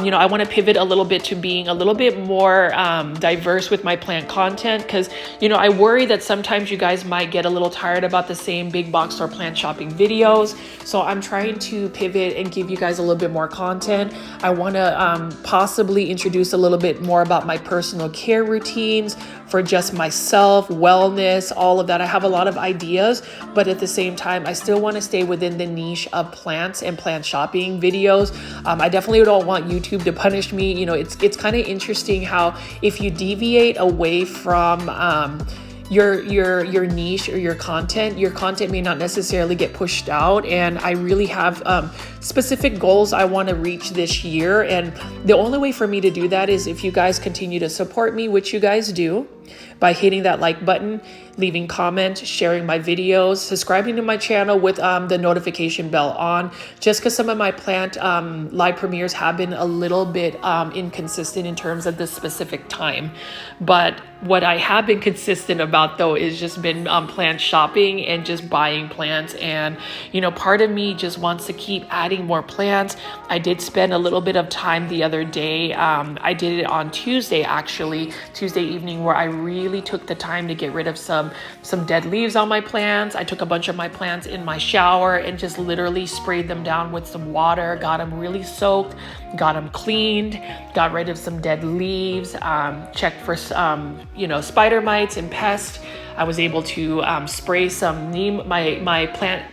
[SPEAKER 1] You know, I want to pivot a little bit to being a little bit more diverse with my plant content, because, you know, I worry that sometimes you guys might get a little tired about the same big box store plant shopping videos. So I'm trying to pivot and give you guys a little bit more content. I want to possibly introduce a little bit more about my personal care routines for just myself, wellness, all of that. I have a lot of ideas, but at the same time, I still want to stay within the niche of plants and plant shopping videos. I definitely don't want YouTube to punish me. You know, it's kind of interesting how if you deviate away from your niche or your content may not necessarily get pushed out. And I really have specific goals I want to reach this year, and the only way for me to do that is if you guys continue to support me, which you guys do, by hitting that like button, leaving comments, sharing my videos, subscribing to my channel with the notification bell on, just because some of my plant live premieres have been a little bit inconsistent in terms of the specific time. But what I have been consistent about, though, is just been plant shopping and just buying plants. And, you know, part of me just wants to keep adding more plants. I did spend a little bit of time the other day. I did it on Tuesday, actually, Tuesday evening, where I really took the time to get rid of some dead leaves on my plants. I took a bunch of my plants in my shower and just literally sprayed them down with some water, got them really soaked, got them cleaned, got rid of some dead leaves, checked for you know, spider mites and pests. I was able to spray some neem, my plant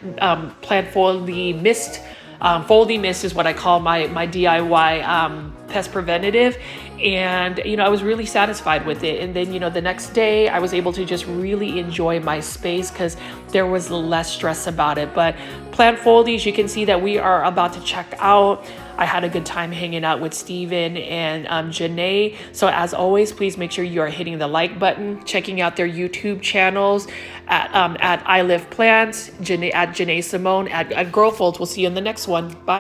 [SPEAKER 1] foldy mist. Foldy mist is what I call my DIY pest preventative. And, you know, I was really satisfied with it. And then, you know, the next day I was able to just really enjoy my space because there was less stress about it. But plant foldies, you can see that we are about to check out. I had a good time hanging out with Steven and Janeé. So as always, please make sure you are hitting the like button, checking out their YouTube channels at I Live Plants, at Janeé Simone, at Girl Folds. We'll see you in the next one. Bye.